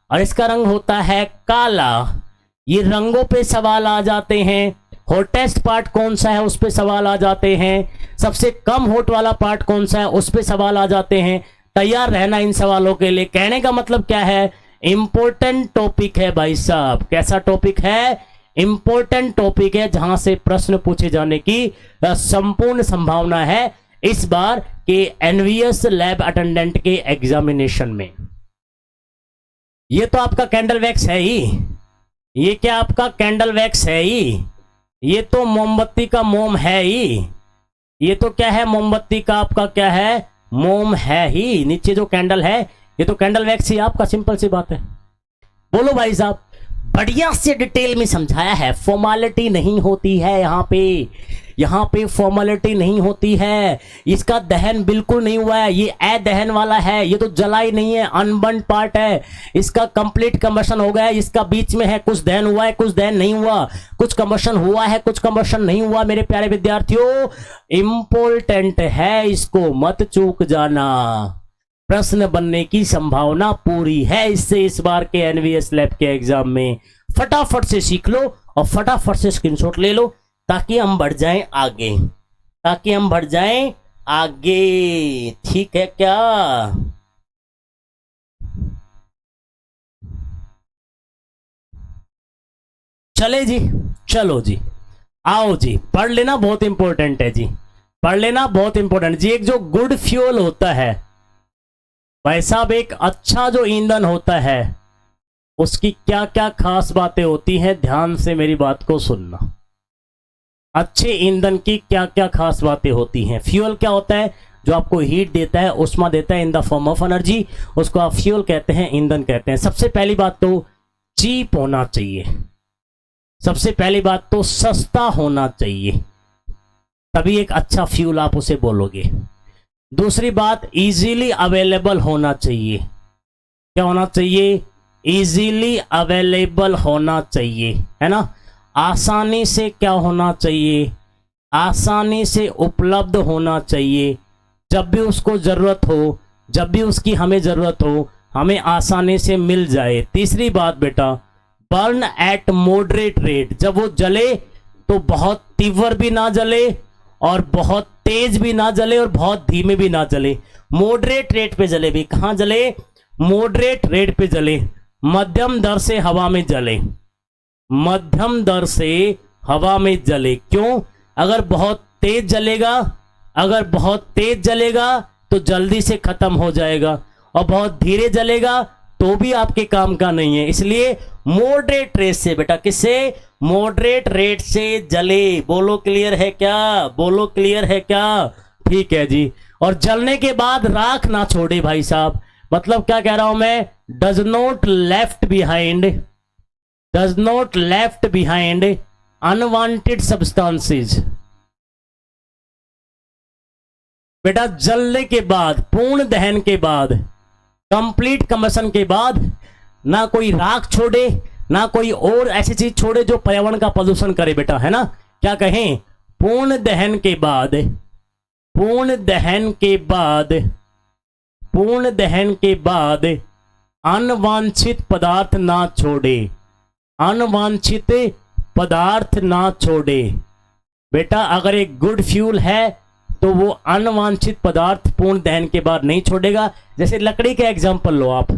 और इसका रंग होता है काला। ये रंगों पे सवाल आ जाते हैं। हॉटेस्ट पार्ट कौन सा है उस पे सवाल आ जाते हैं, सबसे कम हॉट वाला पार्ट कौन सा है उस पे सवाल आ जाते हैं। तैयार रहना इन सवालों के लिए। कहने का मतलब क्या है, इंपॉर्टेंट टॉपिक है भाई साहब। कैसा टॉपिक है, इंपॉर्टेंट टॉपिक है, जहां से प्रश्न पूछे जाने की संपूर्ण संभावना है इस बार के एनवीएस लैब अटेंडेंट के एग्जामिनेशन में। ये तो आपका कैंडल वैक्स है ही, ये क्या आपका कैंडल वैक्स है ही, ये तो मोमबत्ती का मोम है ही, ये तो क्या है, मोमबत्ती का आपका क्या है, मोम है ही। नीचे जो कैंडल है ये तो कैंडल वैक्स ही आपका, सिंपल सी बात है। बोलो भाई साहब, बढ़िया से डिटेल में समझाया है। फॉर्मेलिटी नहीं होती है यहाँ पे फॉर्मेलिटी नहीं होती है। इसका दहन बिल्कुल नहीं हुआ है, ये अदहन वाला है, ये तो जला ही नहीं है, अनबर्न्ड पार्ट है। इसका कंप्लीट कंबशन हो गया है, इसका बीच में है, कुछ दहन हुआ है, कुछ दहन नहीं हुआ, कुछ कंबशन हुआ है, कुछ कंबशन नहीं हुआ। मेरे प्यारे विद्यार्थियों, इंपॉर्टेंट है, इसको मत चूक जाना। प्रश्न बनने की संभावना पूरी है इससे इस बार के एनवीएस लैब के एग्जाम में। फटाफट से सीख लो और फटाफट से स्क्रीनशॉट ले लो, ताकि हम बढ़ जाएं आगे, ताकि हम बढ़ जाएं आगे। ठीक है क्या? चले जी, चलो जी, आओ जी, पढ़ लेना, बहुत इंपॉर्टेंट है जी, पढ़ लेना, बहुत इंपॉर्टेंट जी। एक जो गुड फ्यूल होता है भाई साहब, एक अच्छा जो ईंधन होता है, उसकी क्या क्या खास बातें होती हैं, ध्यान से मेरी बात को सुनना। अच्छे ईंधन की क्या क्या खास बातें होती हैं। फ्यूल क्या होता है, जो आपको हीट देता है, उष्मा देता है in the form of energy, उसको आप फ्यूल कहते हैं, ईंधन कहते हैं। सबसे पहली बात तो चीप होना चाहिए, सबसे पहली बात तो सस्ता होना चाहिए, तभी एक अच्छा फ्यूल आप उसे बोलोगे। दूसरी बात इजीली अवेलेबल होना चाहिए। क्या होना चाहिए? इजीली अवेलेबल होना चाहिए, है ना। आसानी से क्या होना चाहिए? आसानी से उपलब्ध होना चाहिए। जब भी उसको ज़रूरत हो, जब भी उसकी हमें ज़रूरत हो, हमें आसानी से मिल जाए। तीसरी बात बेटा, बर्न एट मॉडरेट रेट। जब वो जले तो बहुत तीव्र भी ना जले और बहुत तेज भी ना जले और बहुत धीमे भी ना जले, मॉडरेट रेट पे जले। भी कहाँ जले? मॉडरेट रेट पे जले। मध्यम दर से हवा में जले, मध्यम दर से हवा में जले। क्यों? अगर बहुत तेज जलेगा, अगर बहुत तेज जलेगा तो जल्दी से खत्म हो जाएगा, और बहुत धीरे जलेगा तो भी आपके काम का नहीं है। इसलिए मॉडरेट रेट से बेटा, किससे? मॉडरेट रेट से जले। बोलो क्लियर है क्या? बोलो क्लियर है क्या? ठीक है जी। और जलने के बाद राख ना छोड़े भाई साहब। मतलब क्या कह रहा हूं मैं? Does not left behind, does not left behind unwanted substances. बेटा जलने के बाद, पूर्ण दहन के बाद, कंप्लीट कंबशन के बाद ना कोई राख छोड़े, ना कोई और ऐसी चीज छोड़े जो पर्यावरण का प्रदूषण करे बेटा, है ना। क्या कहें? पूर्ण दहन के बाद, पूर्ण दहन के बाद, पूर्ण दहन के बाद अनवांछित पदार्थ ना छोड़े, अनवांछित पदार्थ ना छोड़े। बेटा अगर एक गुड फ्यूल है तो वो अनवांछित पदार्थ पूर्ण दहन के बाद नहीं छोड़ेगा। जैसे लकड़ी का एग्जांपल लो आप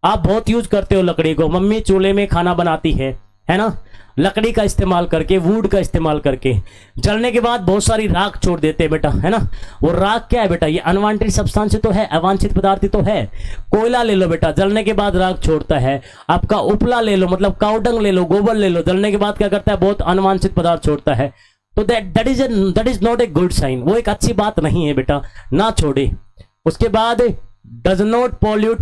बहुत यूज करते हो लकड़ी को, मम्मी चूल्हे में खाना बनाती है ना, लकड़ी का इस्तेमाल करके, वुड का इस्तेमाल करके। जलने के बाद बहुत सारी राख छोड़ देते हैं बेटा, है ना। वो राख क्या है बेटा? ये अनवांटेड सब्सटेंस तो है, अवांछित पदार्थ तो है। कोयला ले लो बेटा, जलने के बाद राख छोड़ता है। आपका उपला ले लो, मतलब काउडंग ले लो, गोबर ले लो, जलने के बाद क्या करता है? बहुत अनवांछित पदार्थ छोड़ता है। तो that is not a good sign, वो एक अच्छी बात नहीं है बेटा, ना छोड़े। उसके बाद does not pollute,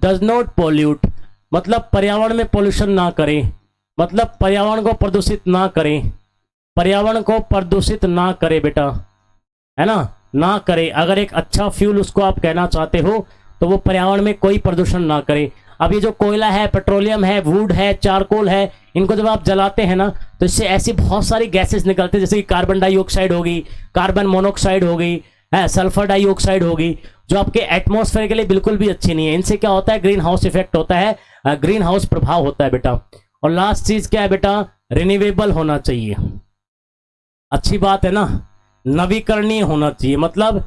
does not pollute मतलब पर्यावरण में पॉल्यूशन ना करें, मतलब पर्यावरण को प्रदूषित ना करें, पर्यावरण को प्रदूषित ना करे बेटा, है ना, ना करे। अगर एक अच्छा फ्यूल उसको आप कहना चाहते हो तो वो पर्यावरण में कोई प्रदूषण ना करे। अब ये जो कोयला है, पेट्रोलियम है, वुड है, चारकोल है, इनको जब आप जलाते हैं ना तो इससे ऐसी बहुत सारी गैसेस निकलती है, जैसे कि कार्बन डाइऑक्साइड होगी, कार्बन मोनोऑक्साइड होगी, है सल्फर डाइऑक्साइड होगी, जो आपके एटमॉस्फेयर के लिए बिल्कुल भी अच्छी नहीं है। इनसे क्या होता है? ग्रीन हाउस इफेक्ट होता है, ग्रीन हाउस प्रभाव होता है बेटा। और लास्ट चीज क्या है बेटा? रिन्यूएबल होना चाहिए। अच्छी बात है ना, नवीकरणीय होना चाहिए। मतलब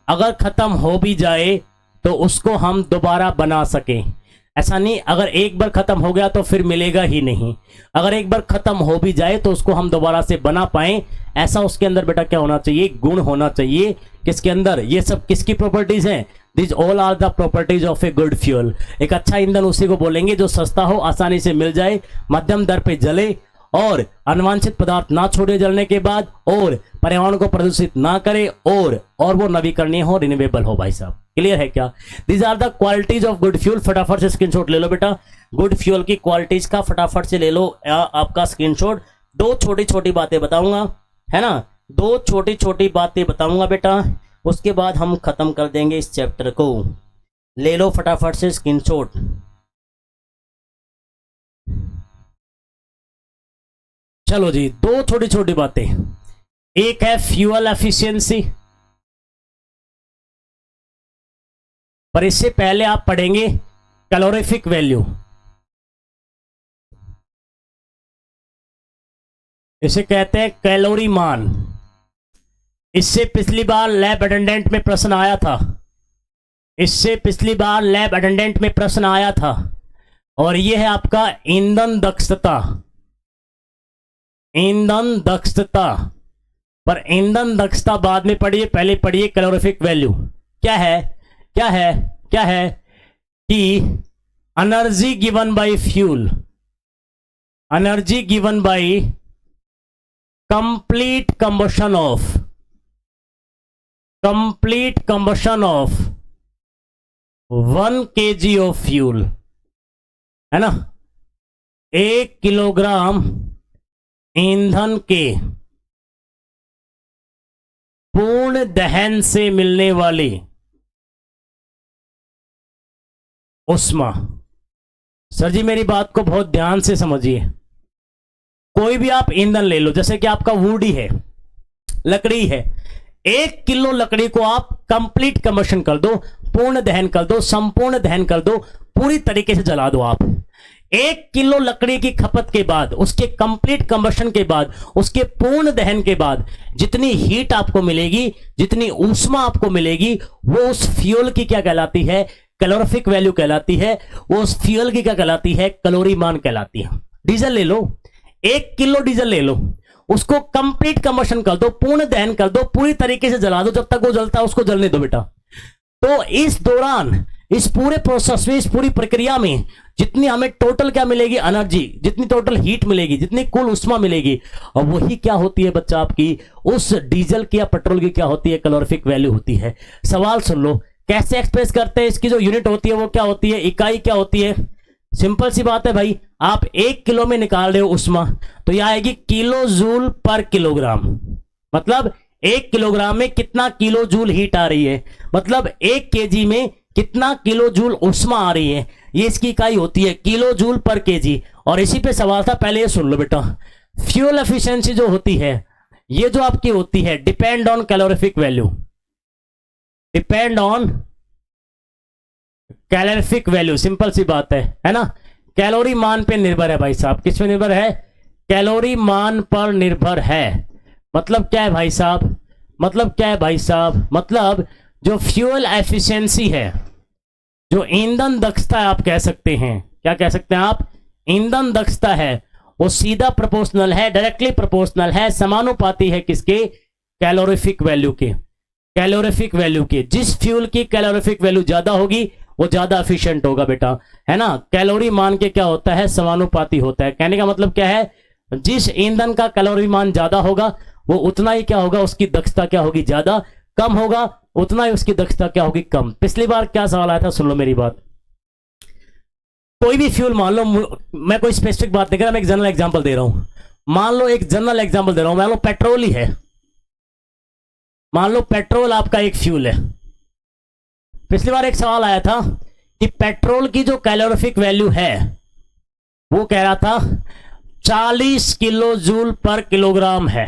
अगर खत्म हो भी जाए तो उसको हम दोबारा बना सकें। ऐसा नहीं अगर एक बार खत्म हो गया तो फिर मिलेगा ही नहीं, अगर एक बार खत्म हो भी जाए तो उसको हम दोबारा से बना पाए, ऐसा उसके अंदर बेटा क्या होना चाहिए? गुण होना चाहिए। किसके अंदर? ये सब किसकी प्रॉपर्टीज हैं? This all are the properties of a good fuel. एक अच्छा ईंधन उसी को बोलेंगे जो सस्ता हो, आसानी से मिल जाए, मध्यम दर पे जले और अनवांछित पदार्थ ना छोड़े जलने के बाद, और पर्यावरण को प्रदूषित ना करे, और वो नवीकरणीय हो, रिन्यूएबल हो। भाई साहब क्लियर है क्या? These are the qualities of good fuel. फटाफट से स्क्रीनशॉट ले लो बेटा, गुड फ्यूल की क्वालिटीज का फटाफट से ले लो आपका स्क्रीनशॉट। दो छोटी छोटी बातें बताऊंगा, है ना, दो छोटी छोटी बातें बताऊंगा बेटा, उसके बाद हम खत्म कर देंगे इस चैप्टर को। ले लो फटाफट से स्क्रीनशॉट। चलो जी, दो छोटी छोटी बातें। एक है फ्यूल एफिशिएंसी, पर इससे पहले आप पढ़ेंगे कैलोरीफिक वैल्यू। इसे कहते हैं कैलोरी मान। इससे पिछली बार लैब अटेंडेंट में प्रश्न आया था, इससे पिछली बार लैब अटेंडेंट में प्रश्न आया था। और यह है आपका ईंधन दक्षता, ईंधन दक्षता। पर ईंधन दक्षता बाद में पढ़िए, पहले पढ़िए कैलोरीफिक वैल्यू। क्या है? क्या है? क्या है कि energy given by fuel, energy given by complete combustion of, complete combustion of 1 kg of fuel, है ना। 1 किलोग्राम ईंधन के पूर्ण दहन से मिलने वाली उष्मा। सर जी मेरी बात को बहुत ध्यान से समझिए। कोई भी आप ईंधन ले लो, जैसे कि आपका वुडी है, लकड़ी है, 1 किलो लकड़ी को आप कंप्लीट कम्बशन कर दो, पूर्ण दहन कर दो, संपूर्ण दहन कर दो, पूरी तरीके से जला दो आप। 1 किलो लकड़ी की खपत के बाद, उसके कंप्लीट कंबशन के बाद, उसके पूर्ण दहन के बाद जितनी हीट आपको मिलेगी, जितनी ऊष्मा आपको मिलेगी, वो उस फ्यूल की क्या कहलाती है? कैलोरीफिक वैल्यू कहलाती है। वो उस फ्यूल की क्या कहलाती है? कैलोरी मान कहलाती है। डीजल ले लो, 1 किलो डीजल ले लो, उसको कंप्लीट कंबशन कर दो, पूर्ण दहन कर दो, पूरी तरीके से जला दो, जब तक वो जलता है उसको जलने दो बेटा। तो इस दौरान, इस पूरे प्रोसेस में, इस पूरी प्रक्रिया में जितनी हमें टोटल क्या मिलेगी? एनर्जी, जितनी टोटल हीट मिलेगी, जितनी कुल ऊष्मा मिलेगी, और वही क्या होती है बच्चा आपकी? उस डीजल की या पेट्रोल की क्या होती है? कैलोरीफिक वैल्यू होती है। सवाल सुन लो, कैसे एक्सप्रेस करते हैं? इसकी जो यूनिट होती है वो क्या होती है? इकाई क्या होती है? सिंपल सी बात है भाई, आप 1 किलो में निकाल रहे हो उष्मा, तो यह आएगी किलो जूल पर किलोग्राम। मतलब 1 किलोग्राम में कितना किलो जूल हीट आ रही है, मतलब 1 केजी में कितना किलो जूल उष्मा आ रही है, ये इसकी इकाई होती है, किलो जूल पर केजी। और इसी पे सवाल था, पहले ये सुन लो बेटा। फ्यूल एफिशिएंसी जो होती है, ये जो आपकी होती है, depend on calorific value, depend on calorific value. Simple सी बात है ना? कैलोरी मान पे निर्भर है भाई साहब। किस पे निर्भर है? कैलोरी मान पर निर्भर है। मतलब क्या है भाई साहब? मतलब क्या है भाई साहब? मतलब जो फ्यूल एफिशिएंसी है, जो ईंधन दक्षता है, आप कह सकते हैं, क्या कह सकते हैं आप? ईंधन दक्षता है, वो सीधा प्रोपोर्शनल है, डायरेक्टली प्रोपोर्शनल है, समानुपाती है किसके? कैलोरीफिक वैल्यू के। कैलोरीफिक वैल्यू के, जिस फ्यूल की कैलोरीफिक वैल्यू ज्यादा होगी वो ज्यादा एफिशिएंट होगा बेटा, है ना? कैलोरी मान के क्या होता है? समानुपाती होता है। कहने का मतलब क्या है? जिस ईंधन का कैलोरी मान ज्यादा होगा वो उतना ही क्या होगा? उसकी दक्षता क्या होगी? ज्यादा। कम होगा उतना ही उसकी दक्षता क्या होगी? कम। पिछली बार क्या सवाल आया था? सुन लो मेरी बात। कोई भी फ्यूल मान लो, मैं कोई स्पेसिफिक बात नहीं कर रहा, मैं एक जनरल एग्जांपल दे रहा हूं। मान लो, एक जनरल एग्जांपल दे रहा हूं, मान लो पेट्रोल ही है, मान लो पेट्रोल आपका एक फ्यूल है। पिछली बार एक सवाल आया था कि पेट्रोल की जो कैलोरीफिक वैल्यू है वो कह रहा था 40 किलो जूल पर किलोग्राम है,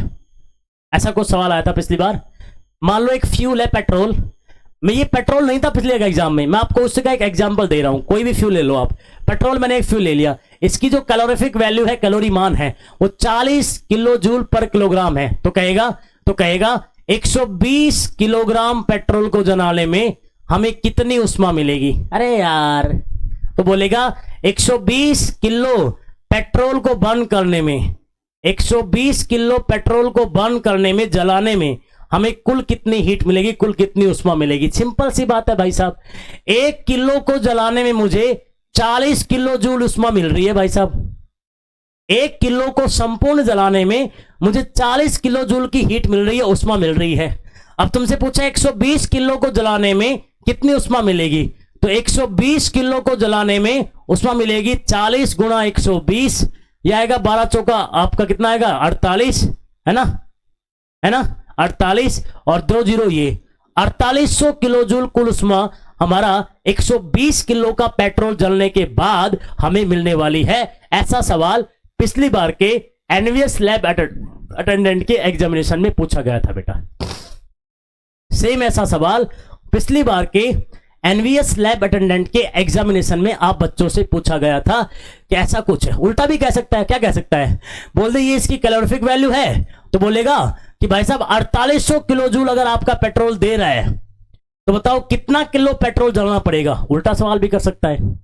ऐसा कुछ सवाल आया था पिछली बार। मान लो एक फ्यूल है पेट्रोल, मैं ये पेट्रोल नहीं था पिछले एग्जाम में, मैं आपको उससे का एक एग्जांपल दे रहा हूं। कोई भी फ्यूल ले लो आप, पेट्रोल मैंने एक फ्यूल ले लिया, इसकी जो कैलोरीफिक वैल्यू है, कैलोरी मान है, वो 40 किलो जूल पर किलोग्राम है। तो कहेगा 120 किलोग्राम पेट्रोल को जलाने में हमें कितनी ऊष्मा मिलेगी? अरे यार, तो बोलेगा 120 किलो पेट्रोल को बर्न करने में, 120 किलो पेट्रोल को बर्न करने में, जलाने में हमें कुल कितनी हीट मिलेगी, कुल कितनी ऊष्मा मिलेगी? सिंपल सी बात है भाई साहब, 1 किलो को जलाने में मुझे 40 किलो जूल ऊष्मा मिल रही है भाई साहब। 1 किलो को संपूर्ण जलाने में मुझे 40 किलो जूल की हीट मिल रही है, ऊष्मा मिल रही है। अब तुमसे पूछा 120 किलो को जलाने में कितनी ऊष्मा मिलेगी, तो 120 किलो को जलाने में ऊष्मा मिलेगी 40 गुणा 120, यह आएगा 12 चौका आपका कितना आएगा? 48, है ना? 48 और 2 जीरो, ये 4800 किलो जूल कुल ऊष्मा हमारा 120 किलो का पेट्रोल जलने के बाद हमें मिलने वाली है। ऐसा सवाल पिछली बार के एनवीएस लैब अटेंडेंट के एग्जामिनेशन में पूछा गया था बेटा। सेम ऐसा सवाल पिछली बार के एनवीएस लैब अटेंडेंट के एग्जामिनेशन में आप बच्चों से पूछा गया था कि ऐसा कुछ है। उल्टा भी कह सकता है, क्या कह सकता है? बोल दे ये इसकी कैलोरीफिक वैल्यू है, तो बोलेगा कि भाई साहब 4800 किलो जूल अगर आपका पेट्रोल दे रहा है तो बताओ कितना किलो पेट्रोल जलाना पड़ेगा? उल्टा सवाल भी कर सकता है।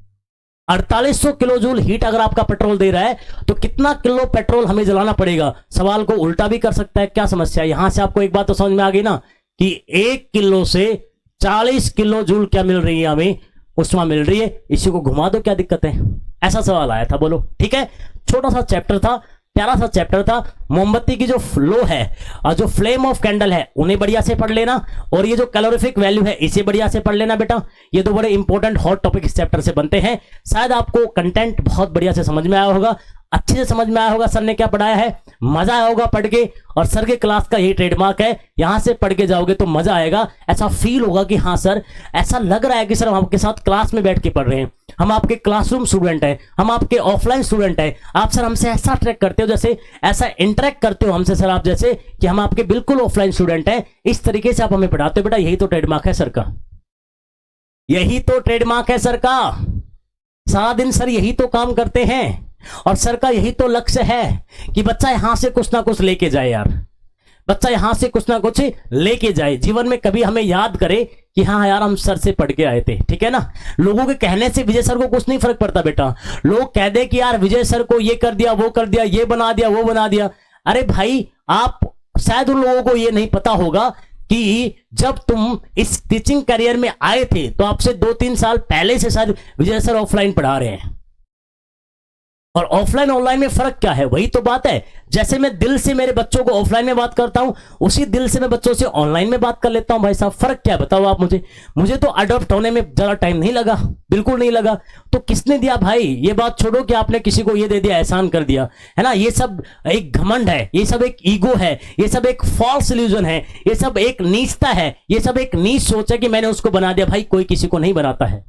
4800 किलो जूल हीट अगर आपका पेट्रोल दे रहा है तो कितना किलो पेट्रोल हमें जलाना पड़ेगा? सवाल को उल्टा भी कर सकता है। क्या समस्या है? यहां से आपको एक बात तो समझ में आ गई ना कि 1 किलो से 40 किलो जूल क्या मिल रही है? हमें ऊष्मा मिल रही है। इसी को घुमा दो, क्या दिक्कत है? ऐसा सवाल आया था, बोलो। ठीक है, छोटा सा चैप्टर था, प्यारा सा चैप्टर था। मोमबत्ती की जो फ्लो है और जो फ्लेम ऑफ कैंडल है उन्हें बढ़िया से पढ़ लेना, और ये जो कैलोरीफिक वैल्यू है इसे बढ़िया से पढ़ लेना बेटा। ये दो बड़े इंपॉर्टेंट हॉट टॉपिक इस चैप्टर से बनते हैं। शायद आपको कंटेंट बहुत बढ़िया से समझ में आया होगा। अच्छे से समझ में आया होगा सर ने क्या पढ़ाया है, मजा आया होगा पढ़ के। और सर के क्लास का यही ट्रेडमार्क है, यहां से पढ़ के जाओगे तो मजा आएगा, ऐसा फील होगा कि हाँ सर, ऐसा लग रहा है कि सर हम आपके साथ क्लास में बैठ के पढ़ रहे हैं, हम आपके क्लासरूम स्टूडेंट हैं, हम आपके ऑफलाइन स्टूडेंट हैं। आप सर हमसे ऐसा ट्रैक करते हो, जैसे ऐसा इंटरेक्ट करते हो हमसे सर आप, जैसे कि हम आपके बिल्कुल ऑफलाइन स्टूडेंट हैं। इस तरीके से आप हमें पढ़ाते हो बेटा, यही तो ट्रेडमार्क है सर का, यही तो ट्रेडमार्क है सर का। सारा दिन सर यही तो काम करते हैं और सर का यही तो लक्ष्य है कि बच्चा यहां से कुछ ना कुछ लेके जाए यार, बच्चा यहां से कुछ ना कुछ लेके जाए, जीवन में कभी हमें याद करे कि हाँ यार हम सर से पढ़ के आए थे। ठीक है ना, लोगों के कहने से विजय सर को कुछ नहीं फर्क पड़ता बेटा। लोग कह दे कि यार विजय सर को ये कर दिया, वो कर दिया, ये बना दिया, वो बना दिया। अरे भाई, आप शायद उन लोगों को ये नहीं पता होगा कि जब तुम इस टीचिंग करियर में आए थे तो आपसे 2-3 साल पहले से सर विजय सर ऑफलाइन पढ़ा रहे हैं। और ऑफलाइन ऑनलाइन में फर्क क्या है, वही तो बात है। जैसे मैं दिल से मेरे बच्चों को ऑफलाइन में बात करता हूं, उसी दिल से मैं बच्चों से ऑनलाइन में बात कर लेता हूं। भाई साहब फर्क क्या है बताओ आप मुझे तो अडॉप्ट होने में ज्यादा टाइम नहीं लगा, बिल्कुल नहीं लगा। तो किसने दिया भाई, ये बात छोड़ो कि आपने किसी को ये दे दिया, एहसान कर दिया, है ना। ये सब एक घमंड है, ये सब एक ईगो है, ये सब एक फॉल्स इल्यूजन है, ये सब एक नीचता है, ये सब एक नीच सोच है कि मैंने उसको बना दिया। भाई कोई किसी को नहीं बनाता है,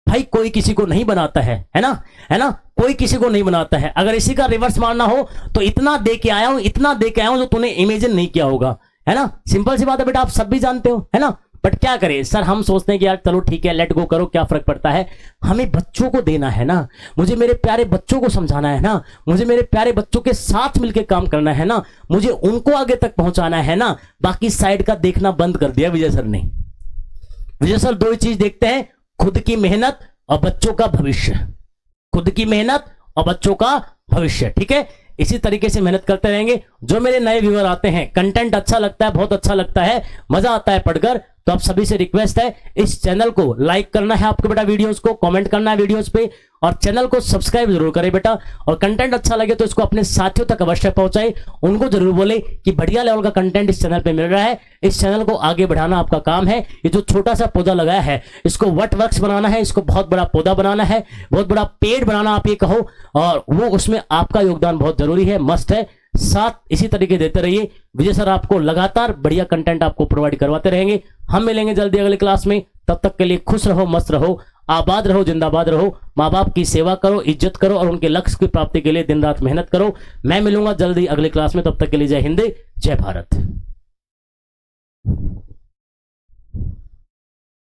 भाई कोई किसी को नहीं बनाता है ना, है ना, कोई किसी को नहीं बनाता है। अगर इसी का रिवर्स मारना हो तो इतना दे के आया हूं, इतना दे के आया हूं जो तूने इमेजिन नहीं किया होगा, है ना। सिंपल सी बात है बेटा, आप सब भी जानते हो, है ना। बट क्या करें सर, हम सोचते हैं कि यार चलो ठीक है, लेट गो करो, क्या फर्क पड़ता है। हमें बच्चों को देना है ना, मुझे मेरे प्यारे बच्चों को समझाना है ना, मुझे मेरे प्यारे बच्चों के साथ मिलकर काम करना है ना, मुझे उनको आगे तक पहुंचाना है ना। बाकी साइड का देखना बंद कर दिया विजय सर ने। विजय सर दो ही चीज देखते हैं, खुद की मेहनत और बच्चों का भविष्य, खुद की मेहनत और बच्चों का भविष्य। ठीक है, इसी तरीके से मेहनत करते रहेंगे। जो मेरे नए व्यूअर आते हैं, कंटेंट अच्छा लगता है, बहुत अच्छा लगता है, मजा आता है पढ़कर, तो आप सभी से रिक्वेस्ट है इस चैनल को लाइक करना है आपको बेटा, वीडियोस को कमेंट करना है वीडियोस पे, और चैनल को सब्सक्राइब जरूर करें बेटा। और कंटेंट अच्छा लगे तो इसको अपने साथियों तक अवश्य पहुंचाएं, उनको जरूर बोले कि बढ़िया लेवल का कंटेंट इस चैनल पे मिल रहा है। इस चैनल को आगे बढ़ाना आपका काम है। ये जो छोटा सा पौधा लगाया है इसको वट वृक्ष बनाना है, इसको बहुत बड़ा पौधा बनाना है, बहुत बड़ा पेड़ बनाना आप ये कहो, और वो उसमें आपका योगदान बहुत जरूरी है, मस्ट है। साथ इसी तरीके देते रहिए, विजय सर आपको लगातार बढ़िया कंटेंट आपको प्रोवाइड करवाते रहेंगे। हम मिलेंगे जल्दी अगले क्लास में, तब तक के लिए खुश रहो, मस्त रहो, आबाद रहो, जिंदाबाद रहो। माँ बाप की सेवा करो, इज्जत करो और उनके लक्ष्य की प्राप्ति के लिए दिन रात मेहनत करो। मैं मिलूंगा जल्दी अगले क्लास में, तब तक के लिए जय हिंद, जय भारत।